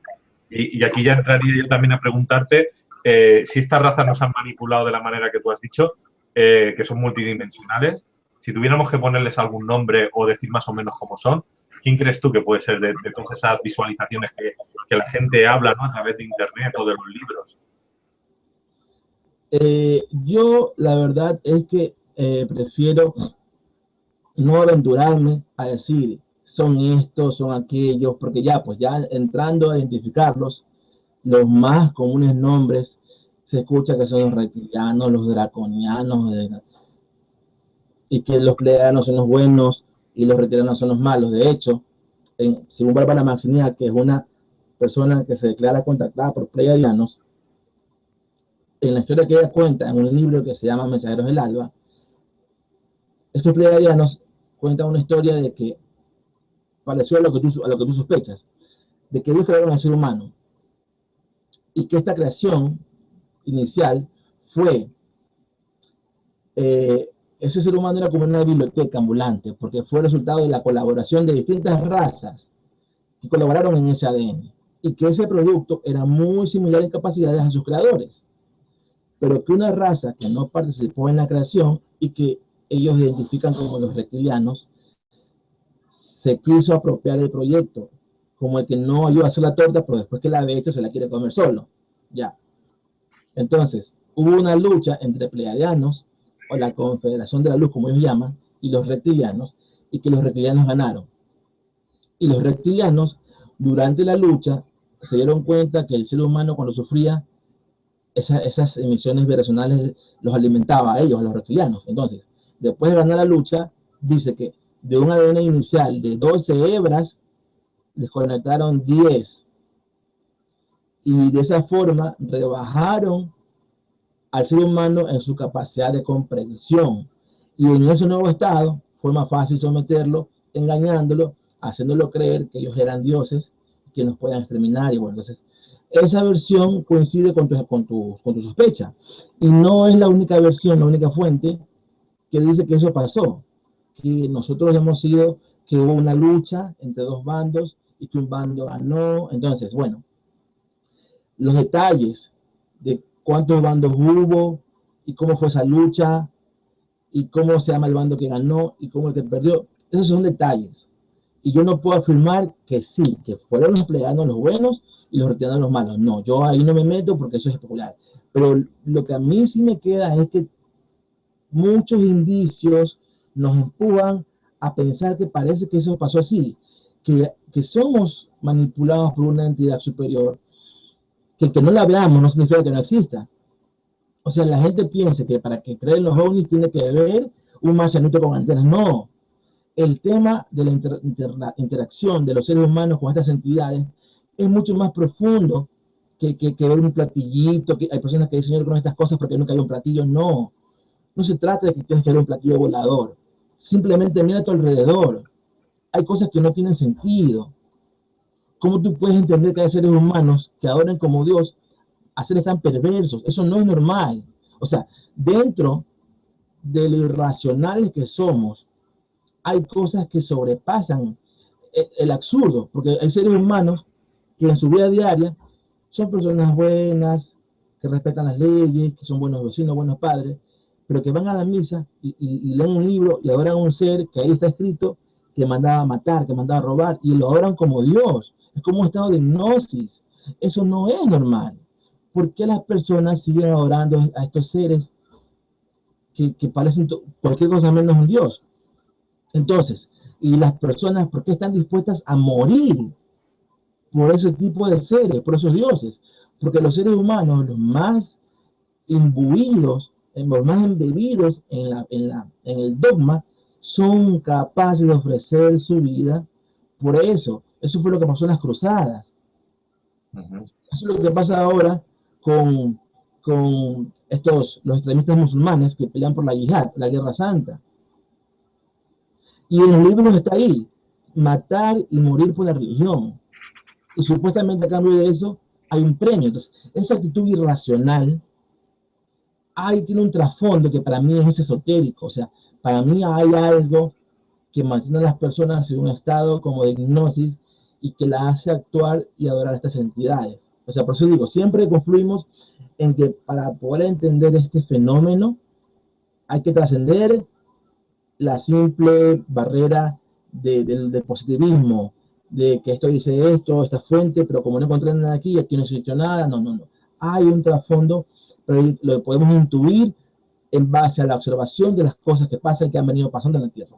Y aquí ya entraría yo también a preguntarte si estas razas nos han manipulado de la manera que tú has dicho, que son multidimensionales. Si tuviéramos que ponerles algún nombre o decir más o menos cómo son, ¿quién crees tú que puede ser de todas esas visualizaciones que la gente habla, ¿no? A través de Internet o de los libros? Yo, la verdad es que prefiero no aventurarme a decir son estos, son aquellos, porque pues ya entrando a identificarlos, los más comunes nombres se escucha que son los reptilianos, los draconianos, y que los pleiadianos son los buenos, y los reptilianos son los malos. De hecho, según Bárbara Maxiniak, que es una persona que se declara contactada por pleiadianos, en la historia que ella cuenta en un libro que se llama Mensajeros del Alba, estos pleiadianos cuentan una historia de que pareció a lo que tú sospechas, de que Dios creó al ser humano y que esta creación inicial fue, ese ser humano era como una biblioteca ambulante, porque fue el resultado de la colaboración de distintas razas que colaboraron en ese ADN, y que ese producto era muy similar en capacidades a sus creadores, pero que una raza que no participó en la creación y que ellos identifican como los reptilianos, se quiso apropiar del proyecto, como el que no ayuda a hacer la torta, pero después que la ve hecha se la quiere comer solo. Ya. Entonces, hubo una lucha entre pleiadianos, o la Confederación de la Luz, como ellos llaman, y los reptilianos, y que los reptilianos ganaron. Y los reptilianos, durante la lucha, se dieron cuenta que el ser humano, cuando sufría esas emisiones vibracionales, los alimentaba a ellos, a los reptilianos. Entonces, después de ganar la lucha, dice que de un ADN inicial de 12 hebras, desconectaron 10. Y de esa forma rebajaron al ser humano en su capacidad de comprensión. Y en ese nuevo estado fue más fácil someterlo, engañándolo, haciéndolo creer que ellos eran dioses, que nos puedan exterminar. Y bueno, entonces, esa versión coincide con tu sospecha. Y no es la única versión, la única fuente que dice que eso pasó. Que nosotros hemos sido, que hubo una lucha entre dos bandos y que un bando ganó. Entonces, bueno, los detalles de cuántos bandos hubo y cómo fue esa lucha y cómo se llama el bando que ganó y cómo el que perdió, esos son detalles. Y yo no puedo afirmar que sí, que fueron los pleiadianos los buenos y los reptilianos los malos. No, yo ahí no me meto porque eso es especular. Pero lo que a mí sí me queda es que muchos indicios nos empujan a pensar que parece que eso pasó así, que somos manipulados por una entidad superior, que no la veamos no significa que no exista. O sea, la gente piensa que para que creen los ovnis tiene que ver un marcianito con antenas. No. El tema de la interacción de los seres humanos con estas entidades es mucho más profundo que ver un platillito. Que hay personas que dicen, señor, con estas cosas porque nunca hay un platillo. No. No se trata de que tienes que ver un platillo volador. Simplemente mira a tu alrededor. Hay cosas que no tienen sentido. ¿Cómo tú puedes entender que hay seres humanos que adoran como Dios a seres tan perversos? Eso no es normal. O sea, dentro de lo irracionales que somos, hay cosas que sobrepasan el absurdo, porque hay seres humanos que en su vida diaria son personas buenas, que respetan las leyes, que son buenos vecinos, buenos padres, pero que van a la misa y leen un libro y adoran a un ser que ahí está escrito que mandaba a matar, que mandaba a robar, y lo adoran como Dios. Es como un estado de hipnosis. Eso no es normal. ¿Por qué las personas siguen adorando a estos seres que parecen cualquier cosa menos un Dios? Entonces, y las personas, ¿por qué están dispuestas a morir por ese tipo de seres, por esos dioses? Porque los seres humanos, los más imbuidos, los más embebidos en el dogma, son capaces de ofrecer su vida por eso. Eso fue lo que pasó en las cruzadas. Eso es lo que pasa ahora con los extremistas musulmanes que pelean por la yihad, la guerra santa. Y en los libros está ahí, matar y morir por la religión. Y supuestamente a cambio de eso hay un premio. Entonces, esa actitud irracional ahí tiene un trasfondo que para mí es esotérico. O sea, para mí hay algo que mantiene a las personas en un estado como de hipnosis y que la hace actuar y adorar a estas entidades. O sea, por eso digo, siempre confluimos en que para poder entender este fenómeno hay que trascender la simple barrera del positivismo, de que esto dice esto, esta fuente, pero como no encontré nada aquí no se dicho nada, no. Hay un trasfondo, pero lo podemos intuir en base a la observación de las cosas que pasan, que han venido pasando en la Tierra.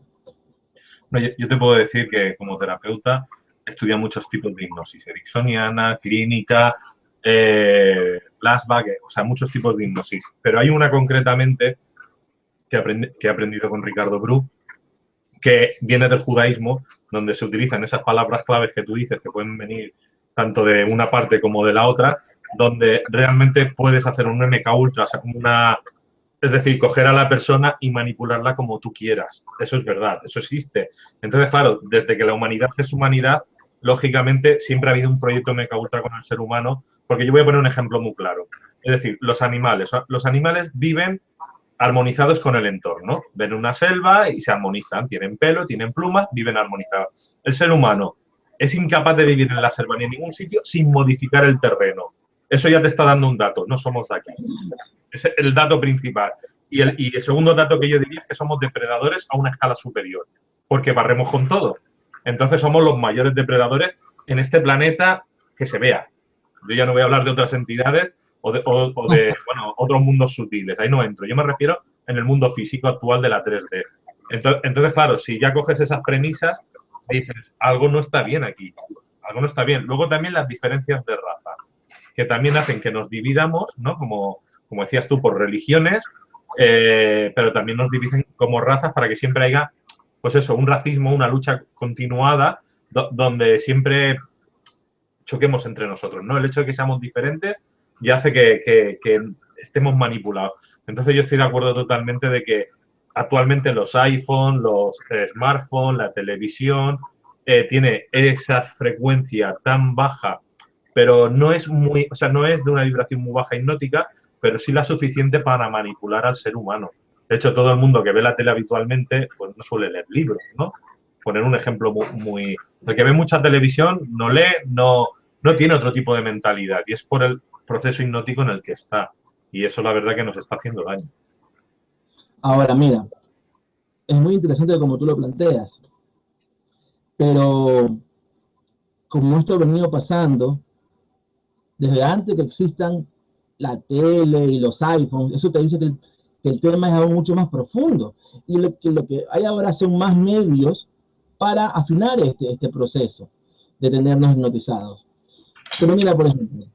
No, yo te puedo decir que como terapeuta estudia muchos tipos de hipnosis, ericksoniana, clínica, flashback, o sea, muchos tipos de hipnosis. Pero hay una concretamente que he aprendido con Ricardo Bru, que viene del judaísmo, donde se utilizan esas palabras claves que tú dices, que pueden venir tanto de una parte como de la otra, donde realmente puedes hacer un MK Ultra, o sea, como una... Es decir, coger a la persona y manipularla como tú quieras. Eso es verdad, eso existe. Entonces, claro, desde que la humanidad es humanidad, lógicamente siempre ha habido un proyecto MK Ultra con el ser humano, porque yo voy a poner un ejemplo muy claro. Es decir, los animales viven armonizados con el entorno. Ven una selva y se armonizan. Tienen pelo, tienen plumas, viven armonizados. El ser humano es incapaz de vivir en la selva ni en ningún sitio sin modificar el terreno. Eso ya te está dando un dato, no somos de aquí. Es el dato principal. Y el segundo dato que yo diría es que somos depredadores a una escala superior, porque barremos con todo. Entonces somos los mayores depredadores en este planeta que se vea. Yo ya no voy a hablar de otras entidades o de bueno, otros mundos sutiles. Ahí no entro. Yo me refiero en el mundo físico actual de la 3D. Entonces, claro, si ya coges esas premisas, dices, algo no está bien aquí. Algo no está bien. Luego también las diferencias de raza, que también hacen que nos dividamos, ¿no? Como decías tú, por religiones, pero también nos dividen como razas para que siempre haya, pues eso, un racismo, una lucha continuada, donde siempre choquemos entre nosotros, ¿no? El hecho de que seamos diferentes ya hace que estemos manipulados. Entonces yo estoy de acuerdo totalmente de que actualmente los iPhone, los smartphones, la televisión, tiene esa frecuencia tan baja, pero no es muy, o sea, no es de una vibración muy baja hipnótica, pero sí la suficiente para manipular al ser humano. De hecho, todo el mundo que ve la tele habitualmente, pues no suele leer libros, ¿no? Poner un ejemplo muy... El que ve mucha televisión no lee, no tiene otro tipo de mentalidad y es por el proceso hipnótico en el que está. Y eso la verdad que nos está haciendo daño. Ahora, mira, es muy interesante como tú lo planteas, pero como esto ha venido pasando, desde antes que existan la tele y los iPhones, eso te dice que el tema es aún mucho más profundo. Y lo que hay ahora son más medios para afinar este proceso de tenernos hipnotizados. Pero mira, por ejemplo,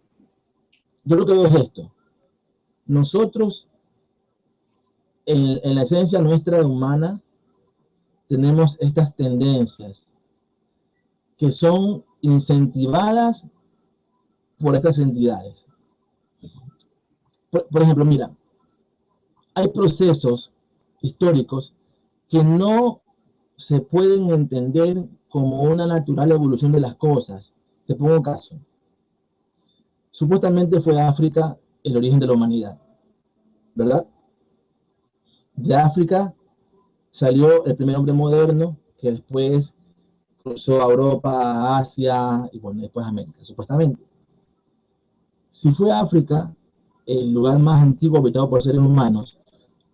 yo lo que veo es esto. Nosotros, en la esencia nuestra humana, tenemos estas tendencias que son incentivadas por estas entidades. Por ejemplo, mira, hay procesos históricos que no se pueden entender como una natural evolución de las cosas. Te pongo un caso. Supuestamente fue África el origen de la humanidad, ¿verdad? De África salió el primer hombre moderno que después cruzó a Europa, a Asia y bueno, después a América, supuestamente. Si fue África el lugar más antiguo habitado por seres humanos,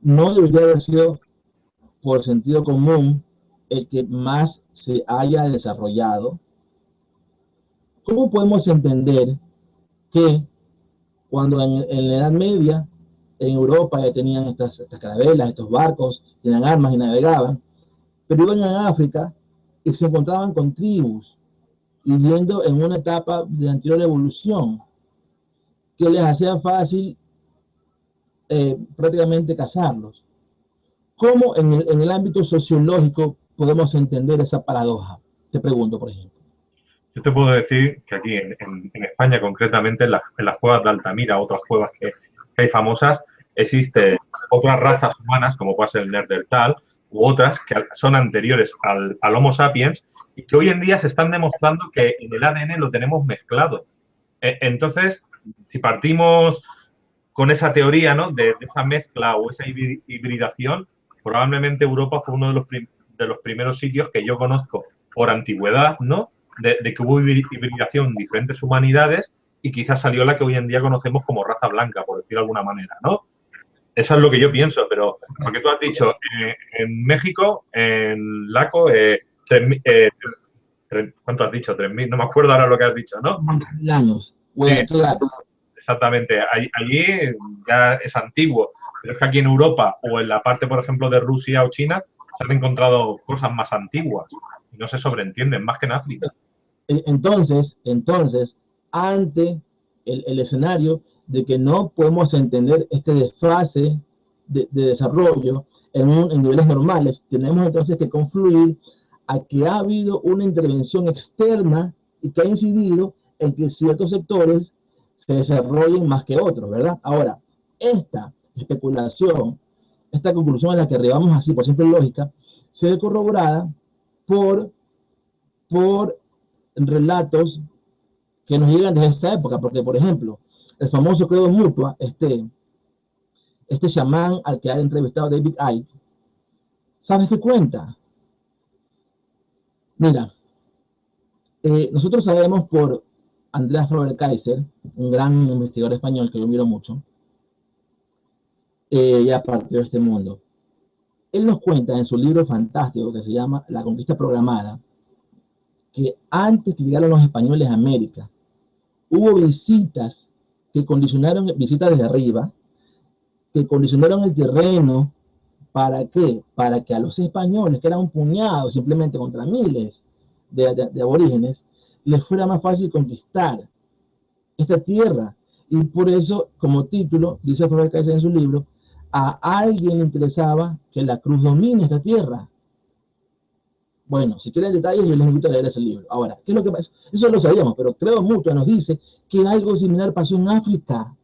no debería haber sido por sentido común el que más se haya desarrollado. ¿Cómo podemos entender que cuando en la Edad Media en Europa ya tenían estas carabelas, estos barcos, tenían armas y navegaban, pero iban a África y se encontraban con tribus viviendo en una etapa de anterior evolución que les hacía fácil prácticamente cazarlos? ¿Cómo en el ámbito sociológico podemos entender esa paradoja? Te pregunto, por ejemplo. Yo te puedo decir que aquí en España, concretamente en las cuevas de Altamira, otras cuevas que hay famosas, existen otras razas humanas, como puede ser el Neandertal, u otras que son anteriores al Homo sapiens y que hoy en día se están demostrando que en el ADN lo tenemos mezclado. Entonces, si partimos con esa teoría, ¿no?, de esa mezcla o esa hibridación, probablemente Europa fue uno de los primeros sitios que yo conozco por antigüedad, ¿no?, de que hubo hibridación en diferentes humanidades y quizás salió la que hoy en día conocemos como raza blanca, por decirlo de alguna manera, ¿no? Eso es lo que yo pienso, pero porque tú has dicho, en México, en Laco, ¿cuánto has dicho? 3.000, no me acuerdo ahora lo que has dicho, ¿no? Años. Bueno, Sí, claro. exactamente. Allí ya es antiguo, pero es que aquí en Europa o en la parte, por ejemplo, de Rusia o China, se han encontrado cosas más antiguas y no se sobreentienden, más que en África. Entonces, ante el escenario de que no podemos entender este desfase de desarrollo, en niveles normales, tenemos entonces que confluir a que ha habido una intervención externa y que ha incidido en que ciertos sectores se desarrollen más que otros, ¿verdad? Ahora, esta especulación, esta conclusión a la que arribamos así, por simple lógica, se ve corroborada por, por relatos que nos llegan desde esa época, porque, por ejemplo, el famoso credo mutua, este chamán al que ha entrevistado David Icke, ¿sabes qué cuenta? Mira, nosotros sabemos por Andreas Faber-Kaiser, un gran investigador español que yo miro mucho, ya partió de este mundo. Él nos cuenta en su libro fantástico que se llama La Conquista Programada, que antes que llegaran los españoles a América, hubo visitas que condicionaron, visitas desde arriba, que condicionaron el terreno. ¿Para qué? Para que a los españoles, que eran un puñado simplemente contra miles de aborígenes, les fuera más fácil conquistar esta tierra. Y por eso, como título, dice Faber-Kaiser en su libro, a alguien le interesaba que la cruz domine esta tierra. Bueno, si quieren detalles, yo les invito a leer ese libro. Ahora, ¿qué es lo que pasa? Eso lo sabíamos, pero Credo Mutua nos dice que algo similar pasó en África,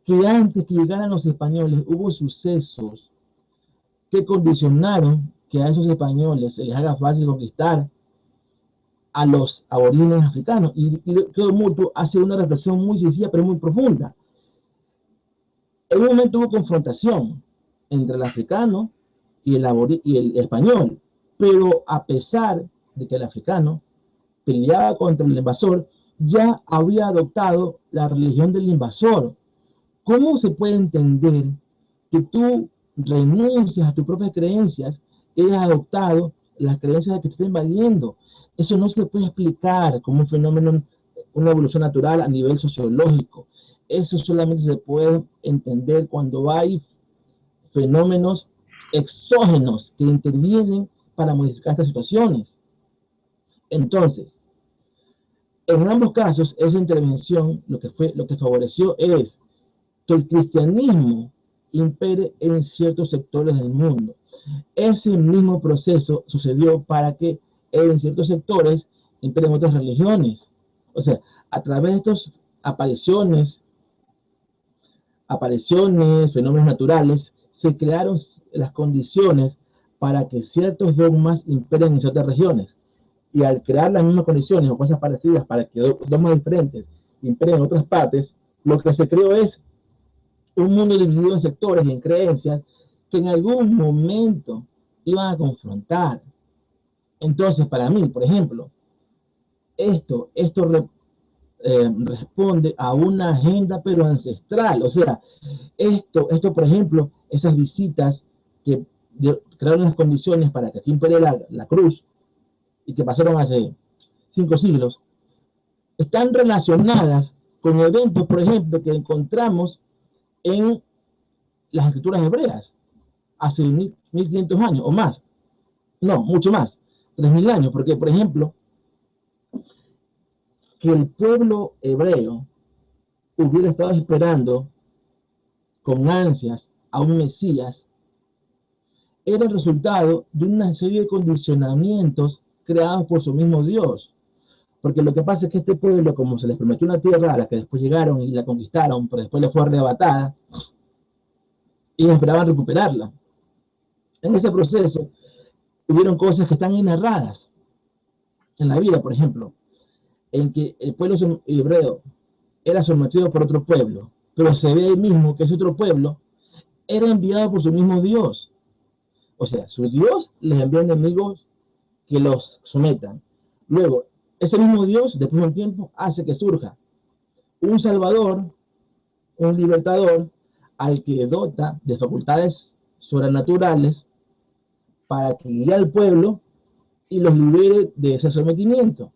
que antes que llegaran los españoles hubo sucesos que condicionaron que a esos españoles se les haga fácil conquistar a los aborígenes africanos. Y Credo Mutuo hace una reflexión muy sencilla, pero muy profunda. En un momento hubo confrontación entre el africano y el español, pero a pesar de que el africano peleaba contra el invasor, ya había adoptado la religión del invasor. ¿Cómo se puede entender que tú renuncias a tus propias creencias y has adoptado las creencias de que te está invadiendo? Eso no se puede explicar como un fenómeno, una evolución natural a nivel sociológico. Eso solamente se puede entender cuando hay fenómenos exógenos que intervienen para modificar estas situaciones. Entonces, en ambos casos, esa intervención lo que favoreció es que el cristianismo impere en ciertos sectores del mundo. Ese mismo proceso sucedió para que en ciertos sectores imperen otras religiones. O sea, a través de estas apariciones, fenómenos naturales, se crearon las condiciones para que ciertos dogmas imperen en ciertas regiones. Y al crear las mismas condiciones o cosas parecidas para que dogmas diferentes imperen en otras partes, lo que se creó es un mundo dividido en sectores y en creencias que en algún momento iban a confrontar. Entonces, para mí, por ejemplo, esto responde a una agenda pero ancestral. O sea, esto, por ejemplo, esas visitas que crearon las condiciones para que aquí impere la cruz y que pasaron hace 5 siglos, están relacionadas con eventos, por ejemplo, que encontramos en las escrituras hebreas hace 1500 años o más. No, mucho más, 3000 años, porque, por ejemplo, que el pueblo hebreo hubiera estado esperando con ansias a un Mesías era el resultado de una serie de condicionamientos creados por su mismo Dios. Porque lo que pasa es que este pueblo, como se les prometió una tierra a la que después llegaron y la conquistaron, pero después le fue arrebatada, y esperaban recuperarla. En ese proceso hubieron cosas que están narradas en la Biblia, por ejemplo, en que el pueblo hebreo era sometido por otro pueblo, pero se ve ahí mismo que ese otro pueblo era enviado por su mismo Dios. O sea, su Dios les envía enemigos que los sometan. Luego, ese mismo Dios, después de un tiempo, hace que surja un Salvador, un libertador, al que dota de facultades sobrenaturales para que guíe al pueblo y los libere de ese sometimiento.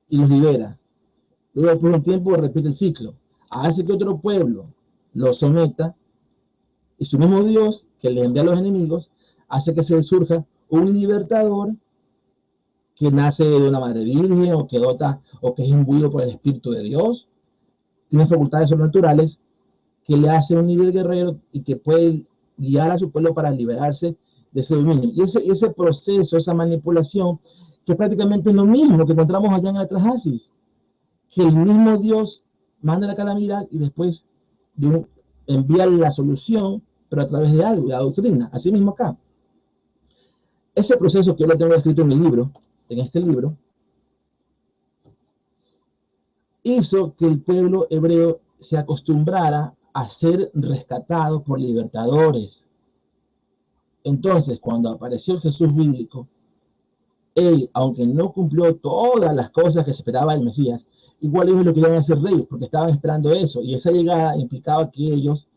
Y los libera. Luego, después de un tiempo, repite el ciclo. Hace que otro pueblo los someta y su mismo Dios, que le envía a los enemigos, hace que se surja un libertador que nace de una madre virgen o que dota o que es imbuido por el Espíritu de Dios, tiene facultades sobrenaturales que le hace un líder guerrero y que puede guiar a su pueblo para liberarse de ese dominio. Y ese proceso, esa manipulación, que prácticamente es lo mismo que encontramos allá en el Atrahasis, que el mismo Dios manda la calamidad y después envía la solución, pero a través de algo, de la doctrina. Así mismo acá. Ese proceso que yo lo tengo escrito en mi libro, en este libro, hizo que el pueblo hebreo se acostumbrara a ser rescatado por libertadores. Entonces, cuando apareció el Jesús bíblico, él, aunque no cumplió todas las cosas que se esperaba del Mesías, igual ellos lo querían hacer rey, porque estaban esperando eso, y esa llegada implicaba que ellos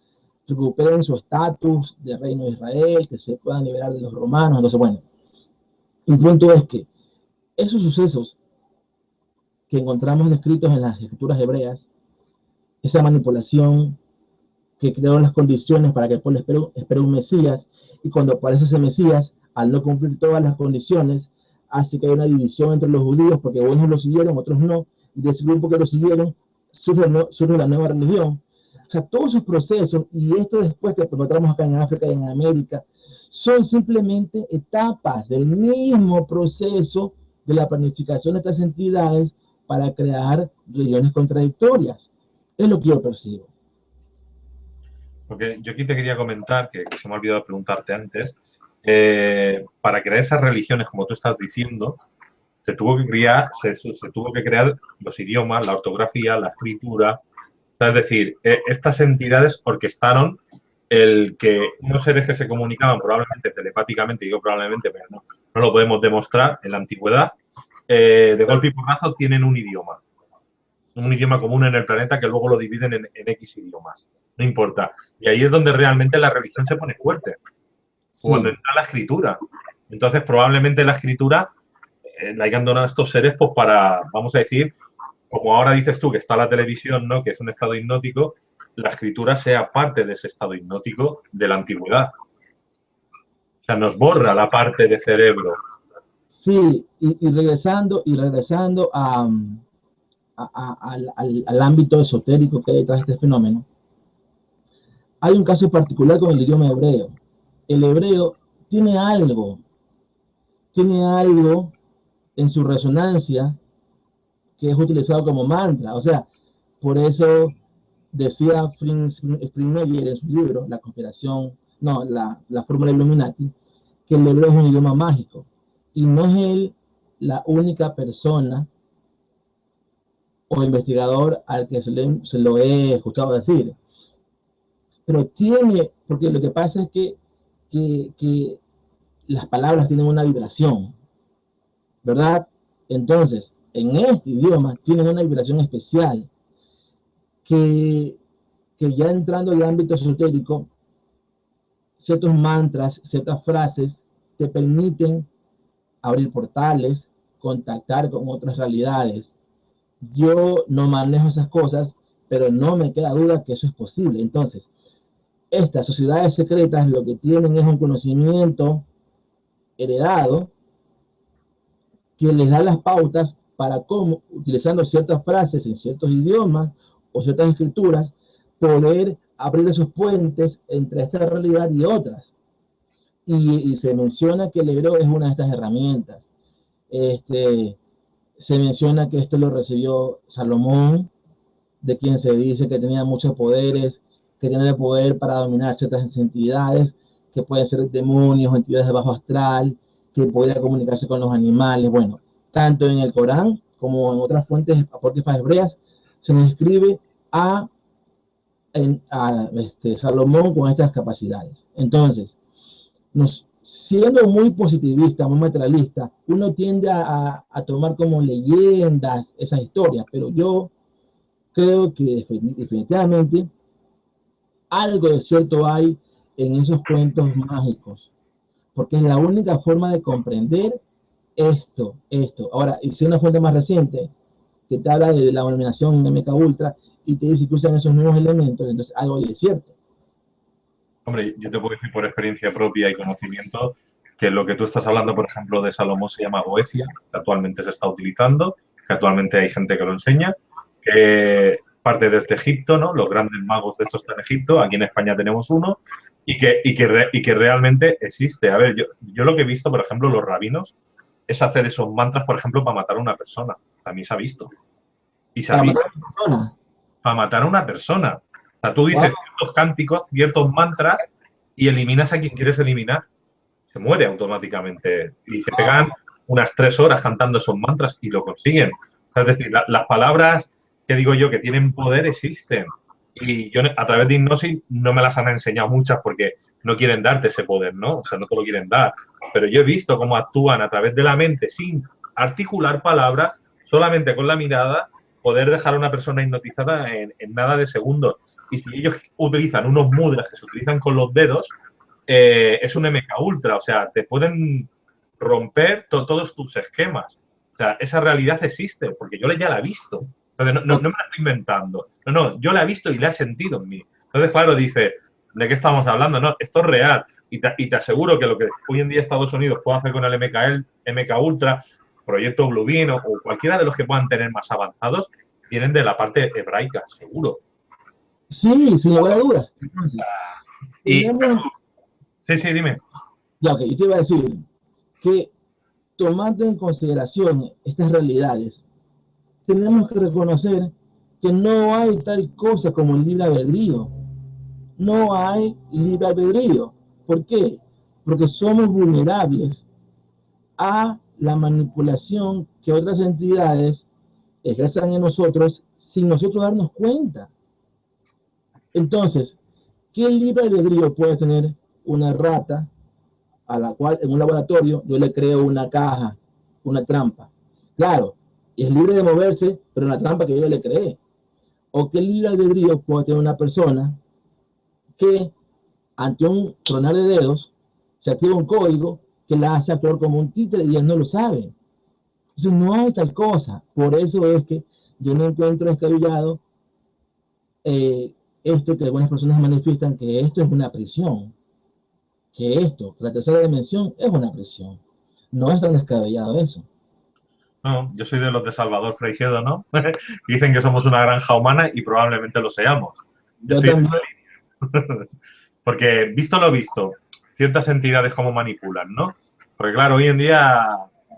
recuperen su estatus de reino de Israel, que se puedan liberar de los romanos. Entonces, bueno, el punto es que esos sucesos que encontramos descritos en las escrituras hebreas, esa manipulación que creó las condiciones para que el pueblo espere un Mesías, y cuando aparece ese Mesías, al no cumplir todas las condiciones, hace que haya una división entre los judíos, porque unos lo siguieron, otros no, y de ese grupo que lo siguieron, surge la nueva religión. O sea, todos esos procesos, y esto después que encontramos acá en África y en América, son simplemente etapas del mismo proceso de la planificación de estas entidades para crear religiones contradictorias. Es lo que yo percibo. Porque yo aquí te quería comentar, que se me ha olvidado preguntarte antes, para crear esas religiones, como tú estás diciendo, se tuvo que crear los idiomas, la ortografía, la escritura. Es decir, estas entidades orquestaron el que unos seres que se comunicaban probablemente telepáticamente, digo probablemente, pero no lo podemos demostrar en la antigüedad, de golpe y porrazo tienen un idioma común en el planeta que luego lo dividen en X idiomas. No importa. Y ahí es donde realmente la religión se pone fuerte. Sí. Cuando entra la escritura. Entonces, probablemente la escritura la hayan donado a estos seres pues para, vamos a decir, como ahora dices tú, que está la televisión, ¿no? Que es un estado hipnótico, la escritura sea parte de ese estado hipnótico de la antigüedad. O sea, nos borra la parte de cerebro. Sí, y regresando al ámbito esotérico que hay detrás de este fenómeno, hay un caso particular con el idioma hebreo. El hebreo tiene algo en su resonancia que es utilizado como mantra. O sea, por eso decía Springmeyer en su libro, La fórmula Illuminati, que el hebreo es un idioma mágico. Y no es él la única persona o investigador al que se lo he escuchado decir. Pero porque lo que pasa es que las palabras tienen una vibración, ¿verdad? Entonces, en este idioma tienen una vibración especial que ya entrando al ámbito esotérico, ciertos mantras, ciertas frases te permiten abrir portales, contactar con otras realidades. Yo no manejo esas cosas, pero no me queda duda que eso es posible. Entonces, estas sociedades secretas lo que tienen es un conocimiento heredado que les da las pautas para cómo, utilizando ciertas frases en ciertos idiomas o ciertas escrituras, poder abrir esos puentes entre esta realidad y otras. Y se menciona que el hebreo es una de estas herramientas. Se menciona que esto lo recibió Salomón, de quien se dice que tenía muchos poderes, que tiene el poder para dominar ciertas entidades, que pueden ser demonios, entidades de bajo astral, que podía comunicarse con los animales. Bueno, tanto en el Corán como en otras fuentes apócrifas hebreas, se nos describe a Salomón con estas capacidades. Entonces, siendo muy positivista, muy materialista, uno tiende a tomar como leyendas esas historias, pero yo creo que definitivamente algo de cierto hay en esos cuentos mágicos, porque es la única forma de comprender esto. Ahora, hice una fuente más reciente que te habla de la denominación MK Ultra y te dice que usan esos nuevos elementos, entonces algo es cierto. Hombre, yo te puedo decir por experiencia propia y conocimiento que lo que tú estás hablando, por ejemplo, de Salomón se llama Goecia, que actualmente se está utilizando, que actualmente hay gente que lo enseña, que parte desde Egipto, ¿no? Los grandes magos de esto están en Egipto, aquí en España tenemos uno, y que realmente existe. A ver, yo lo que he visto, por ejemplo, los rabinos, es hacer esos mantras, por ejemplo, para matar a una persona. También se ha visto. Y se ha Para visto matar a una persona. para matar a una persona. O sea, tú Wow. dices ciertos cánticos, ciertos mantras y eliminas a quien quieres eliminar. Se muere automáticamente. Y se pegan unas 3 horas cantando esos mantras y lo consiguen. O sea, es decir, las palabras que digo yo que tienen poder existen. Y yo a través de hipnosis no me las han enseñado muchas porque no quieren darte ese poder, ¿no? O sea, no te lo quieren dar. Pero yo he visto cómo actúan a través de la mente sin articular palabras, solamente con la mirada, poder dejar a una persona hipnotizada en nada de segundos. Y si ellos utilizan unos mudras que se utilizan con los dedos, es un MK Ultra, o sea, te pueden romper todos tus esquemas. O sea, esa realidad existe, porque yo ya la he visto. Entonces, no me la estoy inventando. No, yo la he visto y la he sentido en mí. Entonces, claro, dice, ¿de qué estamos hablando? No, esto es real. Y te aseguro que lo que hoy en día Estados Unidos puede hacer con el MK Ultra, Proyecto Bluebeam o cualquiera de los que puedan tener más avanzados, vienen de la parte hebraica, seguro. Sí, sin lugar a dudas. Entonces, Y, tenemos, sí, dime. ya, ok, yo te iba a decir que tomando en consideración estas realidades, tenemos que reconocer que no hay tal cosa como el libre albedrío. No hay libre albedrío. ¿Por qué? Porque somos vulnerables a la manipulación que otras entidades ejercen en nosotros sin nosotros darnos cuenta. Entonces, ¿qué libre albedrío puede tener una rata a la cual en un laboratorio yo le creo una caja, una trampa? Claro, es libre de moverse, pero una trampa que yo le creé. ¿O qué libre albedrío puede tener una persona que ante un tronar de dedos se activa un código que la hace actuar como un títere y él no lo sabe? Entonces no hay tal cosa. Por eso es que yo no encuentro descabellado esto que algunas personas manifiestan, que esto es una prisión, que la tercera dimensión es una prisión. No es tan descabellado eso. No, yo soy de los de Salvador Freixedo, ¿no? Dicen que somos una granja humana y probablemente lo seamos. Yo Yo estoy también. porque, visto lo visto, ciertas entidades cómo manipulan, ¿no? Porque, claro, hoy en día,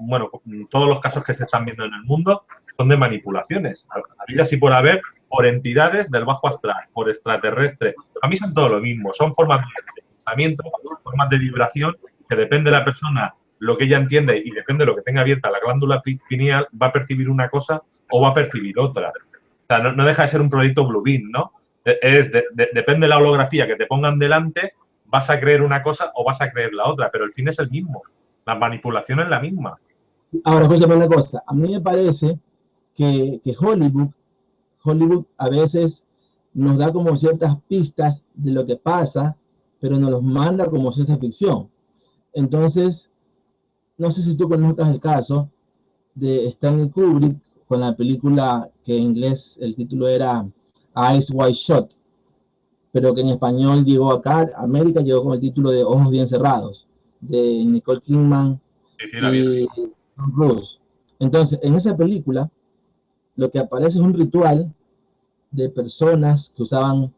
bueno, todos los casos que se están viendo en el mundo son de manipulaciones. Habidas y por haber, por entidades del bajo astral, por extraterrestres. A mí son todo lo mismo. Son formas de pensamiento, formas de vibración, que depende de la persona lo que ella entiende y depende de lo que tenga abierta la glándula pineal, va a percibir una cosa o va a percibir otra. O sea, no deja de ser un proyecto Bluebeam, ¿no? Depende de la holografía que te pongan delante, vas a creer una cosa o vas a creer la otra, pero el fin es el mismo. La manipulación es la misma. Ahora, escúchame una cosa. A mí me parece que Hollywood a veces nos da como ciertas pistas de lo que pasa, pero nos los manda como ciencia ficción. Entonces, no sé si tú conozcas el caso de Stanley Kubrick con la película que en inglés el título era Eyes Wide Shut, pero que en español llegó acá, América llegó con el título de Ojos Bien Cerrados, de Nicole Kidman Sí, la y Tom Cruise. Entonces, en esa película, lo que aparece es un ritual de personas que usaban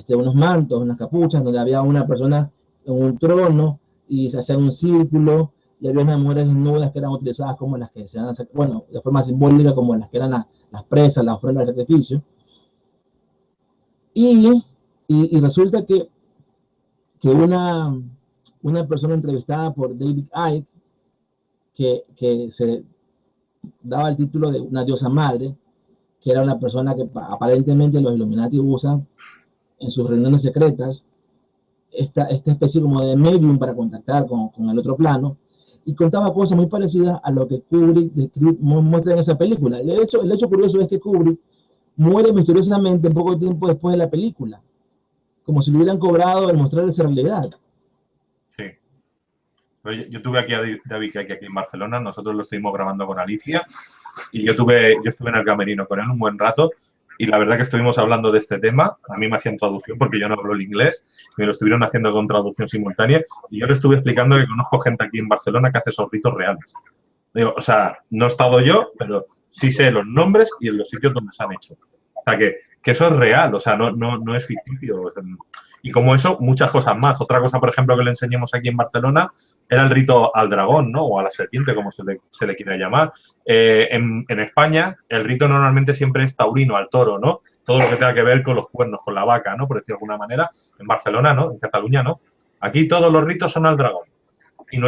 unos mantos, unas capuchas, donde había una persona en un trono y se hacía un círculo y había unas mujeres desnudas que eran utilizadas como las que se dan, bueno, de forma simbólica como las que eran las presas, las ofrendas de sacrificio. Y resulta que una persona entrevistada por David Icke, que se daba el título de una diosa madre, que era una persona que aparentemente los Illuminati usan en sus reuniones secretas, esta especie como de medium para contactar con el otro plano, y contaba cosas muy parecidas a lo que Kubrick muestra en esa película. El hecho curioso es que Kubrick muere misteriosamente poco tiempo después de la película, como si le hubieran cobrado el mostrar esa realidad. Sí. Yo tuve aquí a David aquí en Barcelona, nosotros lo estuvimos grabando con Alicia y yo estuve en el camerino con él un buen rato y la verdad que estuvimos hablando de este tema. A mí me hacían traducción porque yo no hablo el inglés, me lo estuvieron haciendo con traducción simultánea y yo le estuve explicando que conozco gente aquí en Barcelona que hace esos ritos reales. Digo, o sea, no he estado yo, pero sí sé los nombres y en los sitios donde se han hecho. O sea, que que eso es real, o sea, no es ficticio. Y como eso, muchas cosas más. Otra cosa, por ejemplo, que le enseñamos aquí en Barcelona era el rito al dragón, ¿no? O a la serpiente, como se le quiera llamar. En España, el rito normalmente siempre es taurino, al toro, ¿no? Todo lo que tenga que ver con los cuernos, con la vaca, ¿no? Por decirlo de alguna manera. En Barcelona, ¿no? En Cataluña, ¿no? Aquí todos los ritos son al dragón.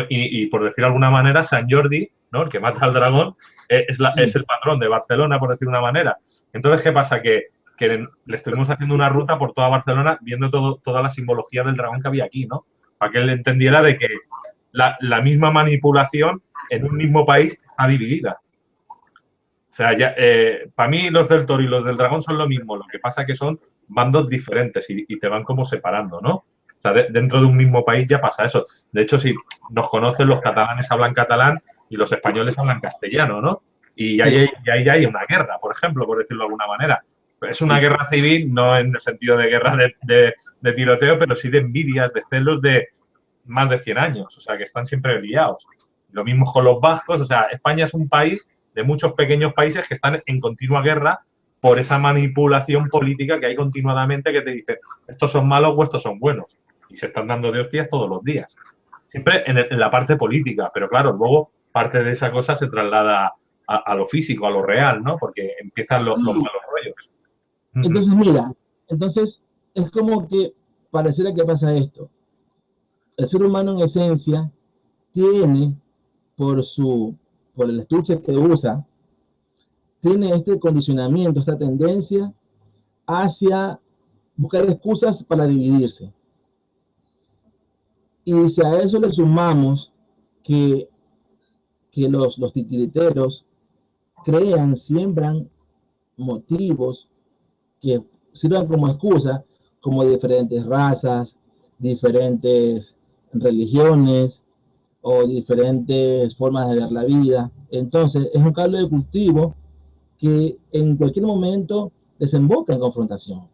Y por decir de alguna manera, San Jordi, ¿no? El que mata al dragón, es el patrón de Barcelona, por decir de una manera. Entonces, ¿qué pasa? Que le estuvimos haciendo una ruta por toda Barcelona viendo toda la simbología del dragón que había aquí, ¿no? Para que él entendiera de que la misma manipulación en un mismo país está dividida. O sea, para mí los del toro y los del dragón son lo mismo, lo que pasa que son bandos diferentes y te van como separando, ¿no? O sea, dentro de un mismo país ya pasa eso. De hecho, si nos conocen, los catalanes hablan catalán y los españoles hablan castellano, ¿no? Y ahí hay una guerra, por ejemplo, por decirlo de alguna manera. Es una guerra civil, no en el sentido de guerra de tiroteo, pero sí de envidias, de celos de más de 100 años. O sea, que están siempre liados. Lo mismo con los vascos. O sea, España es un país de muchos pequeños países que están en continua guerra por esa manipulación política que hay continuadamente que te dicen estos son malos o estos son buenos. Y se están dando de hostias todos los días. Siempre en la parte política, pero claro, luego parte de esa cosa se traslada a lo físico, a lo real, ¿no? Porque empiezan los malos rollos. Entonces, mira, es como que pareciera que pasa esto. El ser humano en esencia tiene, por el estuche que usa, tiene este condicionamiento, esta tendencia hacia buscar excusas para dividirse. Y si a eso le sumamos que los titiriteros siembran motivos que sirvan como excusa, como diferentes razas, diferentes religiones o diferentes formas de ver la vida. Entonces, es un caldo de cultivo que en cualquier momento desemboca en confrontación.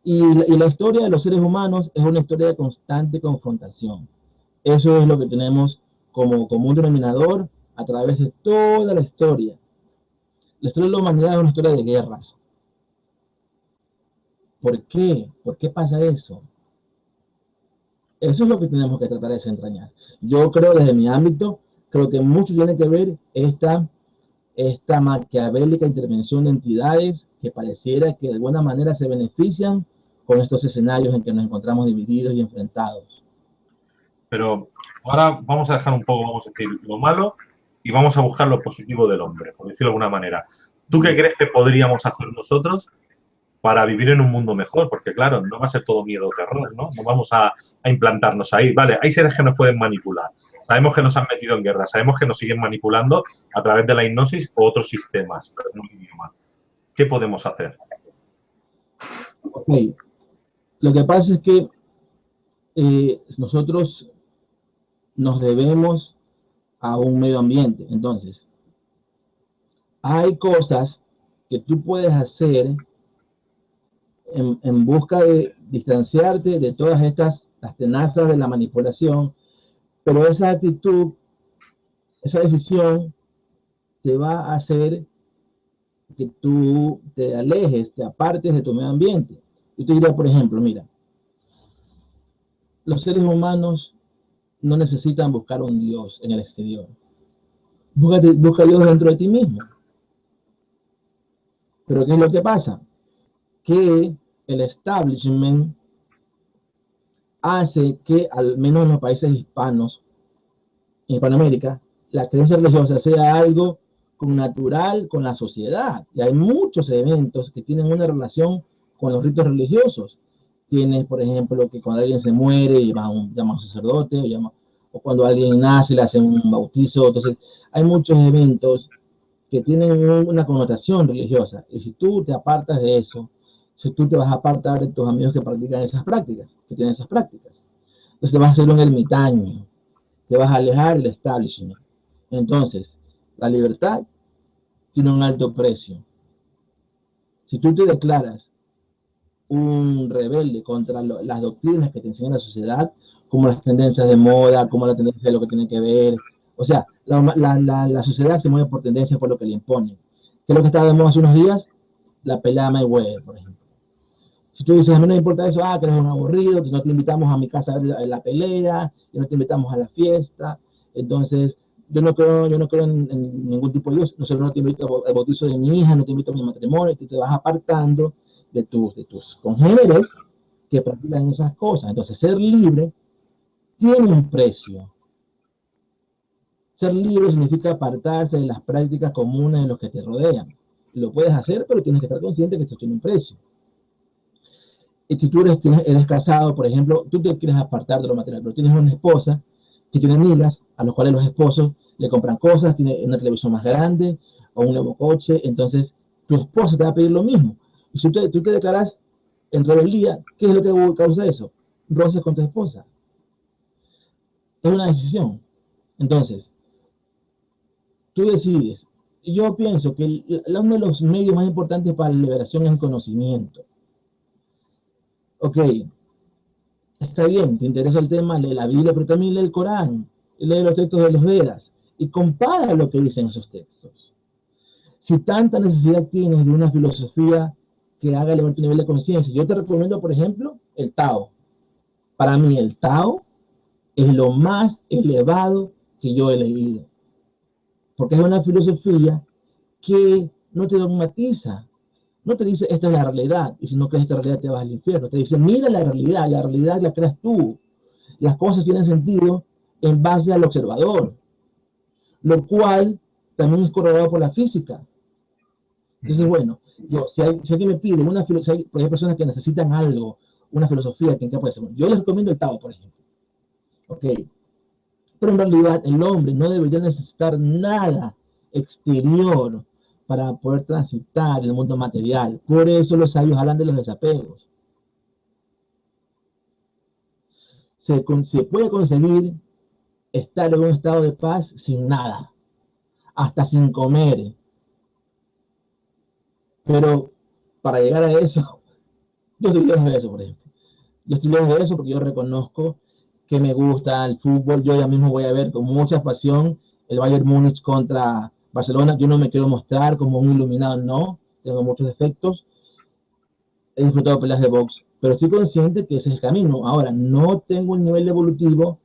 Y la historia de los seres humanos es una historia de constante confrontación. Eso es lo que tenemos como común denominador a través de toda la historia. La historia de la humanidad es una historia de guerras. ¿Por qué? ¿Por qué pasa eso? Eso es lo que tenemos que tratar de desentrañar. Yo creo, desde mi ámbito, creo que mucho tiene que ver esta maquiavélica intervención de entidades que pareciera que de alguna manera se benefician con estos escenarios en que nos encontramos divididos y enfrentados. Pero ahora vamos a dejar un poco, vamos a decir, lo malo y vamos a buscar lo positivo del hombre, por decirlo de alguna manera. ¿Tú qué crees que podríamos hacer nosotros para vivir en un mundo mejor? Porque, claro, no va a ser todo miedo o terror, ¿no? No vamos a implantarnos ahí. Vale, hay seres que nos pueden manipular. Sabemos que nos han metido en guerra, sabemos que nos siguen manipulando a través de la hipnosis o otros sistemas, pero no el idioma. ¿Qué podemos hacer? Okay. Lo que pasa es que nosotros nos debemos a un medio ambiente. Entonces, hay cosas que tú puedes hacer en busca de distanciarte de todas las tenazas de la manipulación, pero esa actitud, esa decisión te va a hacer que tú te alejes, te apartes de tu medio ambiente. Yo te diría, por ejemplo, mira, los seres humanos no necesitan buscar un Dios en el exterior. Busca a Dios dentro de ti mismo. Pero ¿qué es lo que pasa? Que el establishment hace que, al menos en los países hispanos, en Hispanoamérica, la creencia religiosa sea algo natural con la sociedad. Y hay muchos eventos que tienen una relación con los ritos religiosos. Tienes, por ejemplo, que cuando alguien se muere, llama a un sacerdote, o cuando alguien nace, le hacen un bautizo. Entonces, hay muchos eventos que tienen una connotación religiosa. Y si tú te apartas de eso, si tú te vas a apartar de tus amigos que practican esas prácticas, que tienen esas prácticas, entonces te vas a hacer un ermitaño, te vas a alejar del establishment. Entonces, la libertad tiene un alto precio. Si tú te declaras un rebelde contra las doctrinas que te enseña la sociedad, como las tendencias de moda, como la tendencia de lo que tiene que ver, o sea, la sociedad se mueve por tendencias, por lo que le imponen. ¿Qué es lo que estaba de moda hace unos días? la pelea de Mayweather, por ejemplo. Si tú dices, a mí no me importa eso, que eres un aburrido, que no te invitamos a mi casa a ver la pelea, que no te invitamos a la fiesta, entonces yo no creo en ningún tipo de Dios, no te invito al bautizo de mi hija, no te invito a mi matrimonio, te vas apartando de tus congéneres que practican esas cosas. Entonces, ser libre tiene un precio. Ser libre significa apartarse de las prácticas comunes de los que te rodean. Lo puedes hacer, pero tienes que estar consciente que esto tiene un precio. Y si tú eres casado, por ejemplo, tú te quieres apartar de lo material, pero tienes una esposa que tiene amigas a los cuales los esposos le compran cosas, tiene una televisión más grande o un nuevo coche, entonces tu esposa te va a pedir lo mismo. Y si tú te declaras en rebeldía, ¿qué es lo que causa eso? Roces con tu esposa. Es una decisión. Entonces, tú decides. Y yo pienso que uno de los medios más importantes para la liberación es el conocimiento. Ok, está bien, te interesa el tema, lee la Biblia, pero también lee el Corán, lee los textos de los Vedas y compara lo que dicen esos textos. Si tanta necesidad tienes de una filosofía que haga elevar tu nivel de conciencia, yo te recomiendo, por ejemplo, el Tao. Para mí, el Tao es lo más elevado que yo he leído, porque es una filosofía que no te dogmatiza, no te dice esta es la realidad, y si no crees esta realidad te vas al infierno. Te dice, mira la realidad la creas tú. Las cosas tienen sentido en base al observador, lo cual también es corroborado por la física. Entonces, bueno, si alguien me pide una filosofía, hay personas que necesitan algo, una filosofía que puede ser, yo les recomiendo el Tao, por ejemplo. Ok, pero en realidad el hombre no debería necesitar nada exterior para poder transitar el mundo material. Por eso los sabios hablan de los desapegos. Se puede conseguir estar en un estado de paz sin nada, hasta sin comer. Pero para llegar a eso, yo estoy lejos de eso, por ejemplo. Yo estoy lejos de eso porque yo reconozco que me gusta el fútbol. Yo ya mismo voy a ver con mucha pasión el Bayern Múnich contra Barcelona. Yo no me quiero mostrar como un iluminado, no. Tengo muchos defectos. He disfrutado peleas de box, pero estoy consciente que ese es el camino. Ahora, no tengo el nivel evolutivo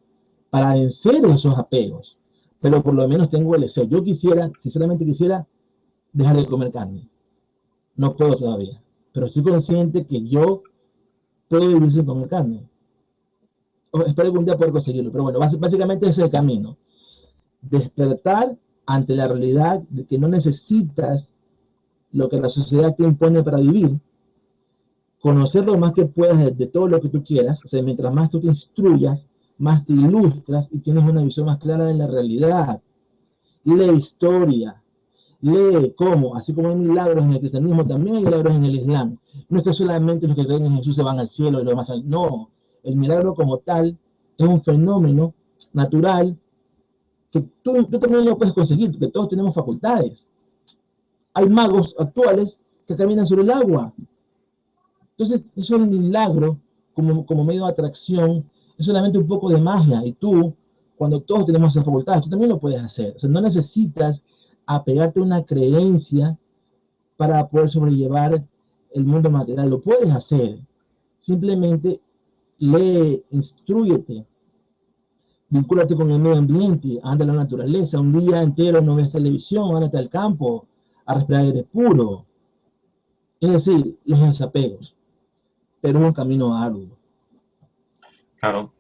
para vencer esos apegos, pero por lo menos tengo el deseo. Yo quisiera, sinceramente quisiera, dejar de comer carne. No puedo todavía, pero estoy consciente que yo puedo vivir sin comer carne. Espero algún día poder conseguirlo, pero bueno, básicamente ese es el camino. Despertar ante la realidad de que no necesitas lo que la sociedad te impone para vivir, conocer lo más que puedas de todo lo que tú quieras, o sea, mientras más tú te instruyas, más te ilustras y tienes una visión más clara de la realidad. Lee historia, lee cómo, así como hay milagros en el cristianismo, también hay milagros en el Islam. No es que solamente los que creen en Jesús se van al cielo y lo demás, no. El milagro como tal es un fenómeno natural que tú también lo puedes conseguir, porque todos tenemos facultades. Hay magos actuales que caminan sobre el agua. Entonces, eso es un milagro como medio de atracción, es solamente un poco de magia. Y tú, cuando todos tenemos esas facultades, tú también lo puedes hacer. O sea, no necesitas apegarte a una creencia para poder sobrellevar el mundo material. Lo puedes hacer. Simplemente lee, instrúyete, vincúlate con el medio ambiente, anda a la naturaleza, un día entero no ves televisión, ándate al campo a respirar aire puro. Es decir, los desapegos, pero es un camino arduo. Claro.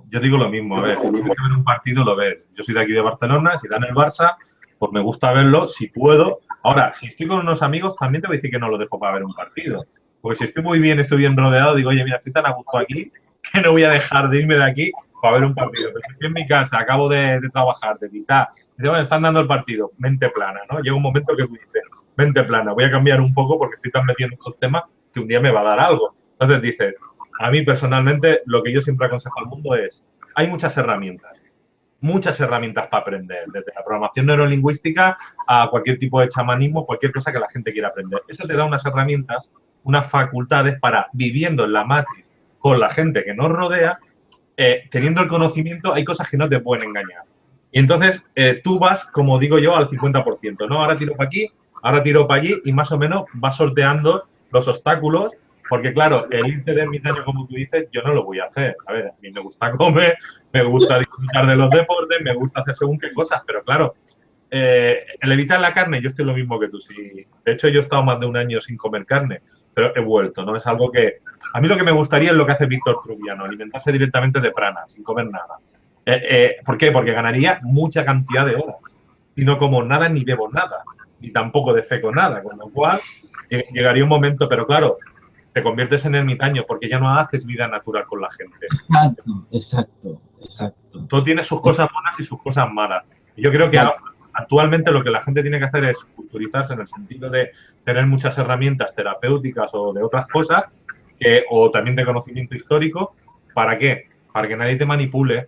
Yo digo lo mismo, a ver, si tienes que ver un partido, lo ves. Yo soy de aquí de Barcelona, si dan el Barça, pues me gusta verlo, si puedo. Ahora, si estoy con unos amigos, también te voy a decir que no lo dejo para ver un partido. Porque si estoy muy bien, estoy bien rodeado, digo, oye, mira, estoy tan a gusto aquí que no voy a dejar de irme de aquí para ver un partido. Pero si estoy en mi casa, acabo de trabajar, de quitar, dice, bueno, están dando el partido, mente plana, ¿no? Llega un momento que tú dices, mente plana, voy a cambiar un poco porque estoy tan metido en estos temas que un día me va a dar algo. Entonces dices, a mí personalmente lo que yo siempre aconsejo al mundo es, hay muchas herramientas para aprender, desde la programación neurolingüística a cualquier tipo de chamanismo, cualquier cosa que la gente quiera aprender. Eso te da unas herramientas, unas facultades para, viviendo en la matriz con la gente que nos rodea, teniendo el conocimiento, hay cosas que no te pueden engañar. Y entonces tú vas, como digo yo, al 50%, ¿no? Ahora tiro para aquí ahora tiro para allí y más o menos vas sorteando los obstáculos, porque claro, el irte de ermitaño, como tú dices, yo no lo voy a hacer. A ver, a mí me gusta comer, me gusta disfrutar de los deportes, me gusta hacer según qué cosas, pero claro, el evitar la carne, yo estoy lo mismo que tú. Sí. De hecho, yo he estado más de un año sin comer carne, pero he vuelto, ¿no? Es algo que... A mí lo que me gustaría es lo que hace Víctor Trubiano, alimentarse directamente de prana, sin comer nada. ¿Por qué? Porque ganaría mucha cantidad de horas. Y no como nada ni bebo nada, ni tampoco defeco nada, con lo cual llegaría un momento, pero claro, te conviertes en ermitaño porque ya no haces vida natural con la gente. Exacto. Todo tiene sus cosas buenas y sus cosas malas. Y yo creo que actualmente lo que la gente tiene que hacer es culturizarse en el sentido de tener muchas herramientas terapéuticas o de otras cosas, o también de conocimiento histórico. ¿Para qué? Para que nadie te manipule.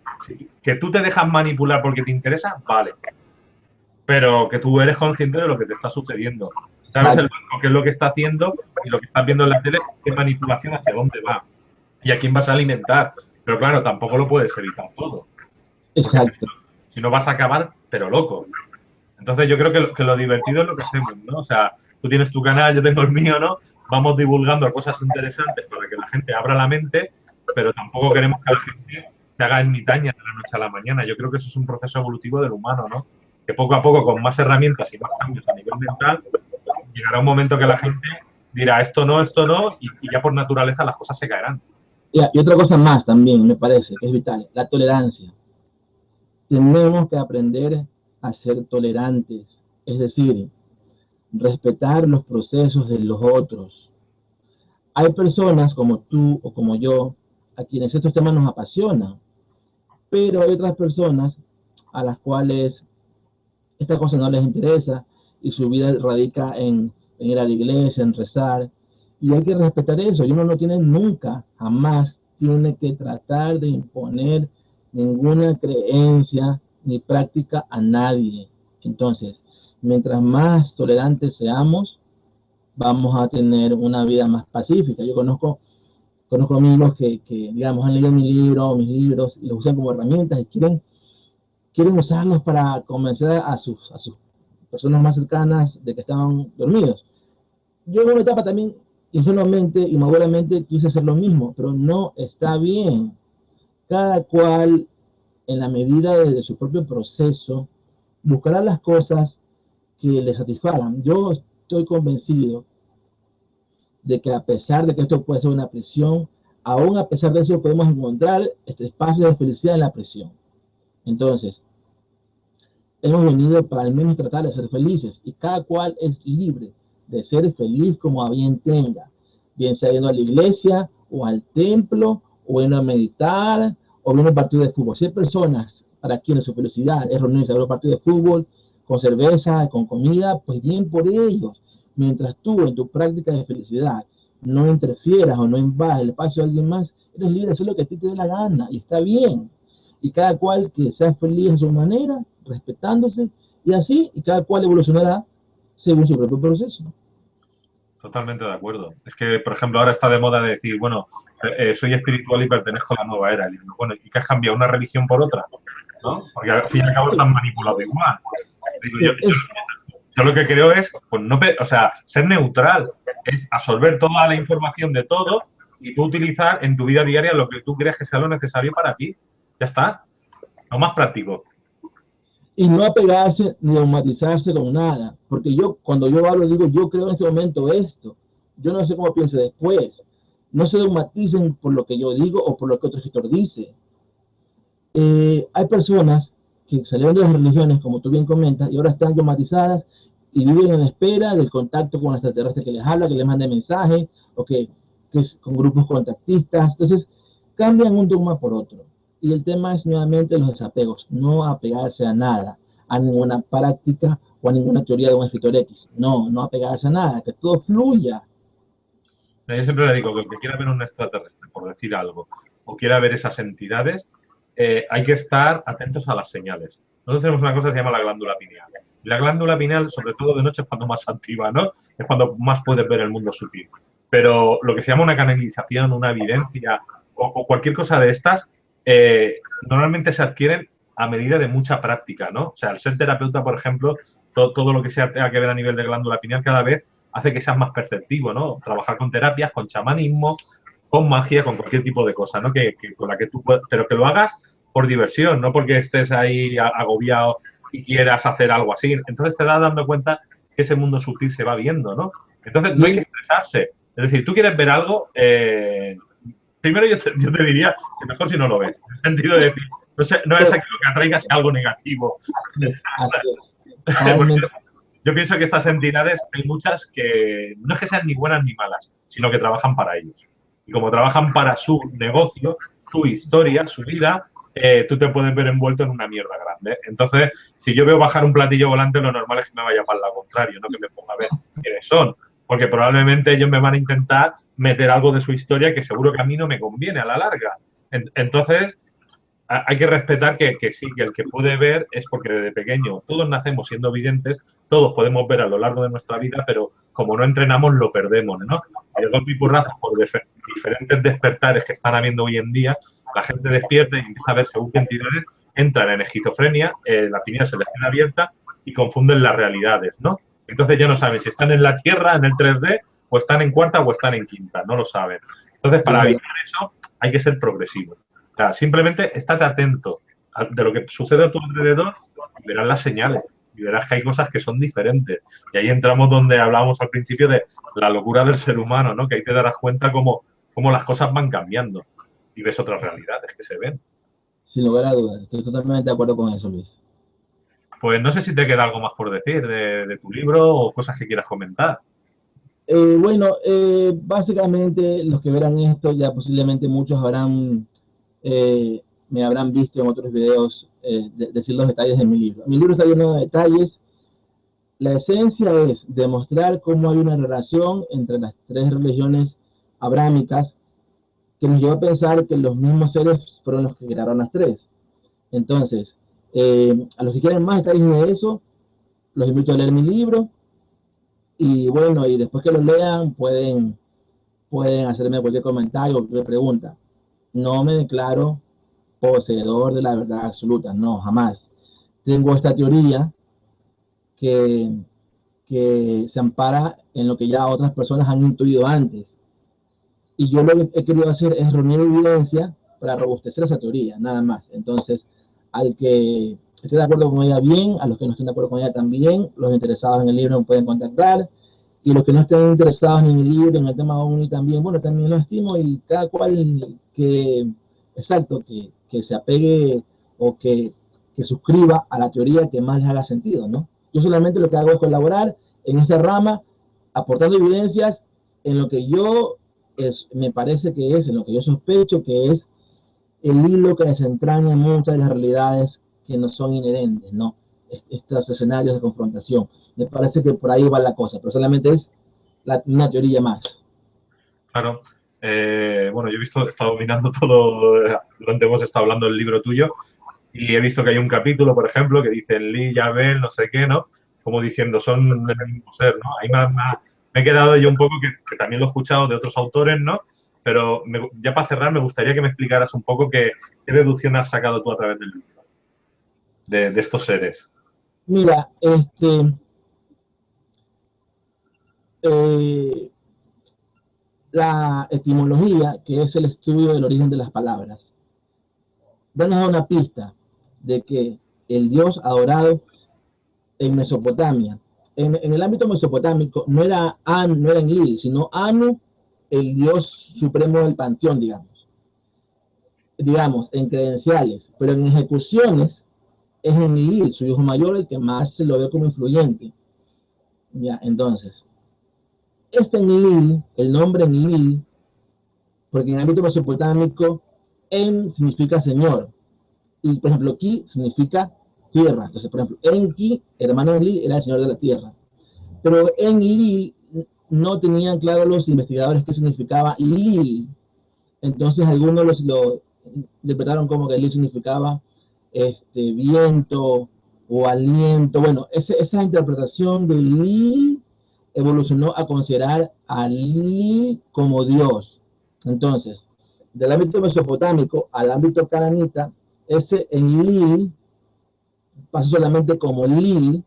Que tú te dejas manipular porque te interesa, vale. Pero que tú eres consciente de lo que te está sucediendo. Sabes el banco qué es lo que está haciendo y lo que estás viendo en la tele, qué manipulación, hacia dónde va y a quién vas a alimentar. Pero claro, tampoco lo puedes evitar todo. Exacto. Si no vas a acabar, pero loco. Entonces yo creo que lo divertido es lo que hacemos, ¿no? O sea, tú tienes tu canal, yo tengo el mío, ¿no? Vamos divulgando cosas interesantes para que la gente abra la mente, pero tampoco queremos que la gente se haga ermitaña de la noche a la mañana. Yo creo que eso es un proceso evolutivo del humano, ¿no? Que poco a poco, con más herramientas y más cambios a nivel mental, llegará un momento que la gente dirá esto no, y ya por naturaleza las cosas se caerán. Y otra cosa más también, me parece, que es vital, la tolerancia. Tenemos que aprender a ser tolerantes, es decir, respetar los procesos de los otros. Hay personas como tú o como yo, a quienes estos temas nos apasionan, pero hay otras personas a las cuales esta cosa no les interesa y su vida radica en ir a la iglesia, en rezar, y hay que respetar eso. Y uno no tiene nunca, jamás tiene que tratar de imponer ninguna creencia ni práctica a nadie. Entonces, mientras más tolerantes seamos, vamos a tener una vida más pacífica. Yo conozco amigos que digamos, han leído mis libros y los usan como herramientas y quieren usarlos para convencer a sus personas más cercanas de que estaban dormidos. Yo en una etapa también, ingenuamente y maduramente, quise hacer lo mismo, pero no está bien. Cada cual, en la medida de su propio proceso, buscará las cosas que le satisfagan. Yo estoy convencido de que a pesar de que esto puede ser una prisión, aún a pesar de eso podemos encontrar este espacio de felicidad en la prisión. Entonces, hemos venido para al menos tratar de ser felices y cada cual es libre de ser feliz como a bien tenga, bien sea yendo a la iglesia o al templo o yendo a meditar o viendo un partido de fútbol. Si hay personas para quienes su felicidad es reunirse a ver un partido de fútbol con cerveza, con comida, pues bien por ellos. Mientras tú en tu práctica de felicidad no interfieras o no invades el espacio de alguien más, eres libre de hacer lo que a ti te dé la gana y está bien. Y cada cual que sea feliz a su manera, respetándose, y así, y cada cual evolucionará según su propio proceso. Totalmente de acuerdo. Es que, por ejemplo, ahora está de moda decir, bueno, soy espiritual y pertenezco a la nueva era. Y digo, bueno, ¿y qué has cambiado una religión por otra? ¿No? Porque al fin y al cabo están manipulados igual. Digo, yo lo que creo es, pues no, o sea, ser neutral, es absorber toda la información de todo y tú utilizar en tu vida diaria lo que tú creas que sea lo necesario para ti. Ya está. Lo más práctico. Y no apegarse ni dogmatizarse con nada. Porque yo, cuando yo hablo, digo, yo creo en este momento esto. Yo no sé cómo piense después. No se dogmaticen por lo que yo digo o por lo que otro escritor dice. Hay personas que salieron de las religiones, como tú bien comentas, y ahora están dogmatizadas y viven en espera del contacto con extraterrestres que les habla, que les mande mensajes, o que es con grupos contactistas. Entonces, cambian un dogma por otro. Y el tema es nuevamente los desapegos, no apegarse a nada, a ninguna práctica o a ninguna teoría de un escritor X. No apegarse a nada, que todo fluya. Yo siempre le digo que el que quiera ver un extraterrestre, por decir algo, o quiera ver esas entidades, hay que estar atentos a las señales. Nosotros tenemos una cosa que se llama la glándula pineal. Y la glándula pineal, sobre todo de noche, es cuando más activa, ¿no? Es cuando más puedes ver el mundo sutil. Pero lo que se llama una canalización, una evidencia o cualquier cosa de estas, normalmente se adquieren a medida de mucha práctica, ¿no? O sea, al ser terapeuta, por ejemplo, todo lo que sea tenga que ver a nivel de glándula pineal cada vez hace que seas más perceptivo, ¿no? Trabajar con terapias, con chamanismo, con magia, con cualquier tipo de cosa, ¿no? Con la que tú puedas, pero que lo hagas por diversión, no porque estés ahí agobiado y quieras hacer algo así. Entonces te das dando cuenta que ese mundo sutil se va viendo, ¿no? Entonces no hay que estresarse. Es decir, tú quieres ver algo, primero yo te diría que mejor si no lo ves. En el sentido de decir, no es aquí lo que atraiga sea algo negativo. Así es. Yo pienso que estas entidades hay muchas que no es que sean ni buenas ni malas, sino que trabajan para ellos. Y como trabajan para su negocio, su historia, su vida, tú te puedes ver envuelto en una mierda grande. Entonces, si yo veo bajar un platillo volante, lo normal es que me vaya para el lado contrario, no que me ponga a ver quiénes son. Porque probablemente ellos me van a intentar meter algo de su historia que seguro que a mí no me conviene a la larga. Entonces, hay que respetar que sí, que el que puede ver es porque desde pequeño todos nacemos siendo videntes, todos podemos ver a lo largo de nuestra vida, pero como no entrenamos lo perdemos, ¿no? Y de golpe y porrazo, por diferentes despertares que están habiendo hoy en día, la gente despierta y empieza a ver según qué entidades entran en esquizofrenia, la pineal se les queda abierta y confunden las realidades, ¿no? Entonces ya no saben si están en la Tierra, en el 3D, o están en cuarta o están en quinta, no lo saben. Entonces, para evitar eso, hay que ser progresivo. O sea, simplemente estate atento de lo que sucede a tu alrededor y verás las señales. Y verás que hay cosas que son diferentes. Y ahí entramos donde hablábamos al principio de la locura del ser humano, ¿no? Que ahí te darás cuenta cómo las cosas van cambiando y ves otras realidades que se ven. Sin lugar a dudas, estoy totalmente de acuerdo con eso, Luis. Pues no sé si te queda algo más por decir de tu libro o cosas que quieras comentar. Bueno, básicamente los que verán esto, ya posiblemente muchos me habrán visto en otros videos decir los detalles de mi libro. Mi libro está lleno de detalles. La esencia es demostrar cómo hay una relación entre las tres religiones abrámicas que nos lleva a pensar que los mismos seres fueron los que crearon las tres. Entonces, a los que quieran más detalles de eso, los invito a leer mi libro. Y bueno, y después que lo lean, pueden hacerme cualquier comentario o cualquier pregunta. No me declaro poseedor de la verdad absoluta, no, jamás. Tengo esta teoría que se ampara en lo que ya otras personas han intuido antes. Y yo lo que he querido hacer es reunir evidencia para robustecer esa teoría, nada más. Entonces, al que esté de acuerdo con ella, bien; a los que no estén de acuerdo con ella, también. Los interesados en el libro me pueden contactar, y los que no estén interesados en el libro, en el tema OVNI, también, bueno, también lo estimo, y cada cual que se apegue o que suscriba a la teoría que más les haga sentido, ¿no? Yo solamente lo que hago es colaborar en esta rama, aportando evidencias en lo que me parece que es, en lo que yo sospecho que es el hilo que desentraña muchas de las realidades que no son inherentes, ¿no? Estos escenarios de confrontación. Me parece que por ahí va la cosa, pero solamente es una teoría más. Claro. Bueno, yo he estado mirando todo, durante hemos estado hablando del libro tuyo, y he visto que hay un capítulo, por ejemplo, que dice Lee, Yabel, no sé qué, ¿no? Como diciendo, son el mismo ser, ¿no? Ahí me he quedado yo un poco, que también lo he escuchado de otros autores, ¿no? Pero ya para cerrar, me gustaría que me explicaras un poco qué deducción has sacado tú a través del libro, de estos seres. Mira, la etimología, que es el estudio del origen de las palabras, danos una pista de que el dios adorado en Mesopotamia, en el ámbito mesopotámico, no era Enlil, sino Anu, el dios supremo del panteón, digamos, en credenciales, pero en ejecuciones es Enlil, su hijo mayor, el que más se lo ve como influyente. Ya, entonces, Enlil, el nombre Enlil, porque en el ámbito mesopotámico, En significa señor, y por ejemplo, Ki significa tierra. Entonces, por ejemplo, Enki, hermano de Enlil, era el señor de la tierra. Pero Enlil no tenían claro los investigadores qué significaba Lil. Entonces, algunos lo interpretaron como que Lil significaba viento o aliento. Bueno, esa interpretación de Lil evolucionó a considerar a Lil como Dios. Entonces, del ámbito mesopotámico al ámbito cananita, ese Enlil pasó solamente como Lil,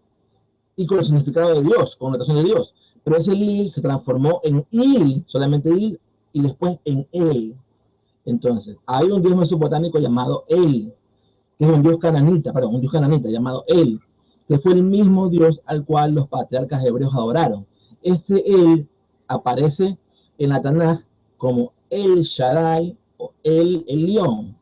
y con el significado de Dios, con notación de Dios. Pero ese Lil se transformó en Il, solamente Il, y después en él. Entonces, hay un dios mesopotámico llamado El, que es un dios cananita, perdón, un dios cananita llamado El, que fue el mismo dios al cual los patriarcas hebreos adoraron. Este El aparece en la Tanaj como El Shaddai o El Elión.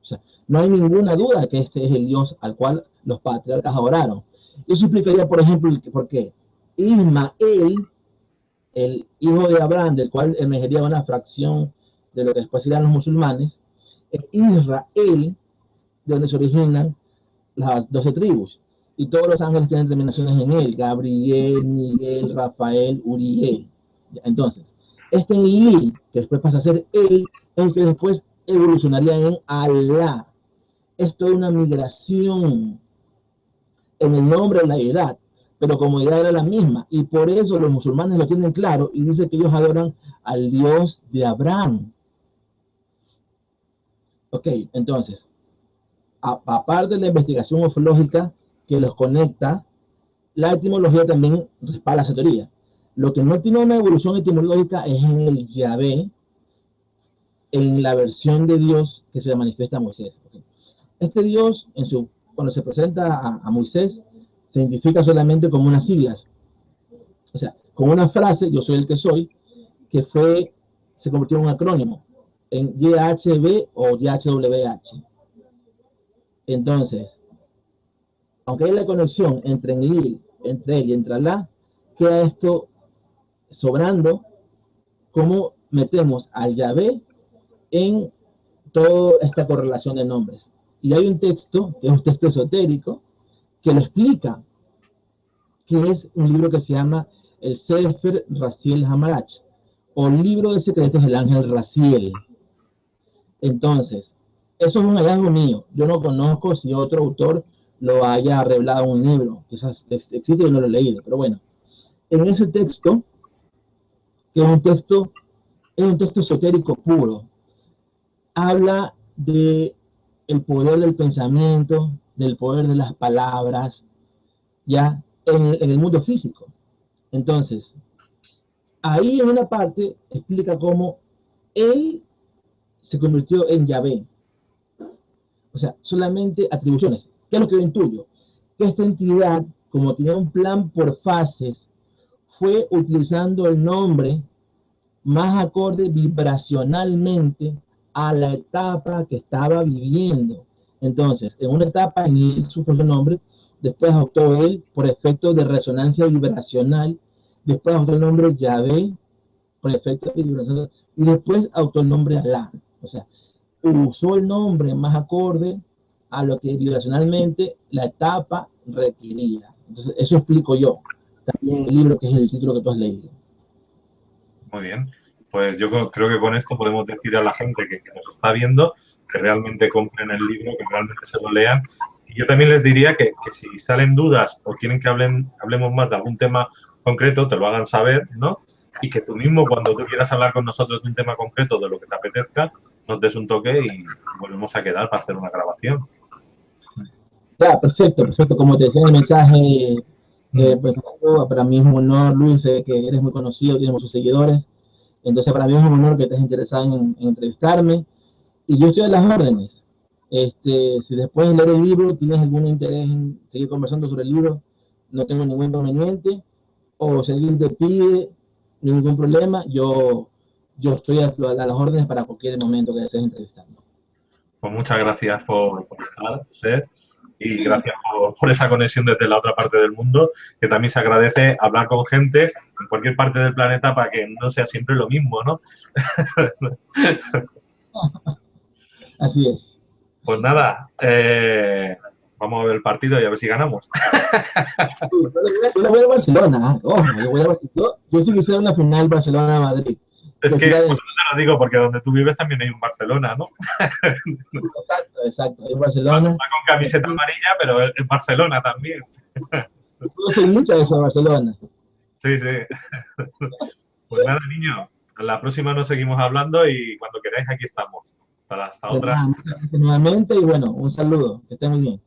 O sea, no hay ninguna duda que este es el dios al cual los patriarcas adoraron. Eso explicaría, por ejemplo, por qué Ismael, el hijo de Abraham, del cual emergería una fracción de lo que después serán los musulmanes, es Israel, de donde se originan las 12 tribus. Y todos los ángeles tienen terminaciones en él: Gabriel, Miguel, Rafael, Uriel. Entonces, este Enlil, que después pasa a ser él, es el que después evolucionaría en Alá. Esto es una migración en el nombre de la deidad, pero como deidad era la misma, y por eso los musulmanes lo tienen claro y dicen que ellos adoran al Dios de Abraham. Ok, entonces, aparte de la investigación ufológica que los conecta, la etimología también respalda esa teoría. Lo que no tiene una evolución etimológica es en el Yahvé, en la versión de Dios que se manifiesta a Moisés. Okay. Este Dios, cuando se presenta a Moisés, se identifica solamente como unas siglas. O sea, con una frase, yo soy el que soy, que se convirtió en un acrónimo, en YHB o YHWH. Entonces, aunque hay la conexión entre él y entre Alá, queda esto sobrando, cómo metemos al Yahvé en toda esta correlación de nombres. Y hay un texto, que es un texto esotérico, que lo explica, que es un libro que se llama el Sefer Raziel Hamarach, o Libro de Secretos del Ángel Raziel. Entonces, eso es un hallazgo mío. Yo no conozco si otro autor lo haya revelado en un libro. Quizás existe y no lo he leído, pero bueno. En ese texto, que es un texto esotérico puro, habla de el poder del pensamiento, del poder de las palabras, ya en el mundo físico. Entonces, ahí en una parte explica cómo él se convirtió en Yahvé. O sea, solamente atribuciones. ¿Qué es lo que yo intuyo? Que esta entidad, como tenía un plan por fases, fue utilizando el nombre más acorde vibracionalmente a la etapa que estaba viviendo. Entonces, en una etapa él sufrió el nombre, después adoptó él por efecto de resonancia vibracional, después adoptó el nombre Yahvé por efecto de vibracional, y después adoptó el nombre Alá. O sea, usó el nombre más acorde a lo que vibracionalmente la etapa requería. Entonces, eso explico yo. También en el libro, que es el título que tú has leído. Muy bien. Pues yo creo que con esto podemos decir a la gente que nos está viendo que realmente compren el libro, que realmente se lo lean. Y yo también les diría que si salen dudas o quieren que hablemos más de algún tema concreto, te lo hagan saber, ¿no? Y que tú mismo, cuando tú quieras hablar con nosotros de un tema concreto, de lo que te apetezca, nos des un toque y volvemos a quedar para hacer una grabación. Claro, perfecto, perfecto. Como te decía en el mensaje, pues, para mí es un honor, Luis, que eres muy conocido, tienes muchos seguidores. Entonces, para mí es un honor que estés interesado en entrevistarme. Y yo estoy a las órdenes. Si después de leer el libro tienes algún interés en seguir conversando sobre el libro, no tengo ningún inconveniente. O si alguien te pide, no hay ningún problema, yo estoy a las órdenes para cualquier momento que desees entrevistarme. Pues muchas gracias por estar, Seth, y gracias por esa conexión desde la otra parte del mundo, que también se agradece hablar con gente en cualquier parte del planeta para que no sea siempre lo mismo, ¿no? Así es. Pues nada, vamos a ver el partido y a ver si ganamos. Yo voy a Barcelona, yo sí quisiera una final Barcelona-Madrid. Es que te lo digo porque donde tú vives también hay un Barcelona, ¿no? Exacto, en Barcelona. Está con camiseta amarilla, pero en Barcelona también. Yo soy hincha de esa Barcelona. Sí, sí. Pues nada, niño, la próxima nos seguimos hablando y cuando queráis aquí estamos. Hasta otra. Muchas gracias nuevamente y bueno, un saludo, que estén muy bien.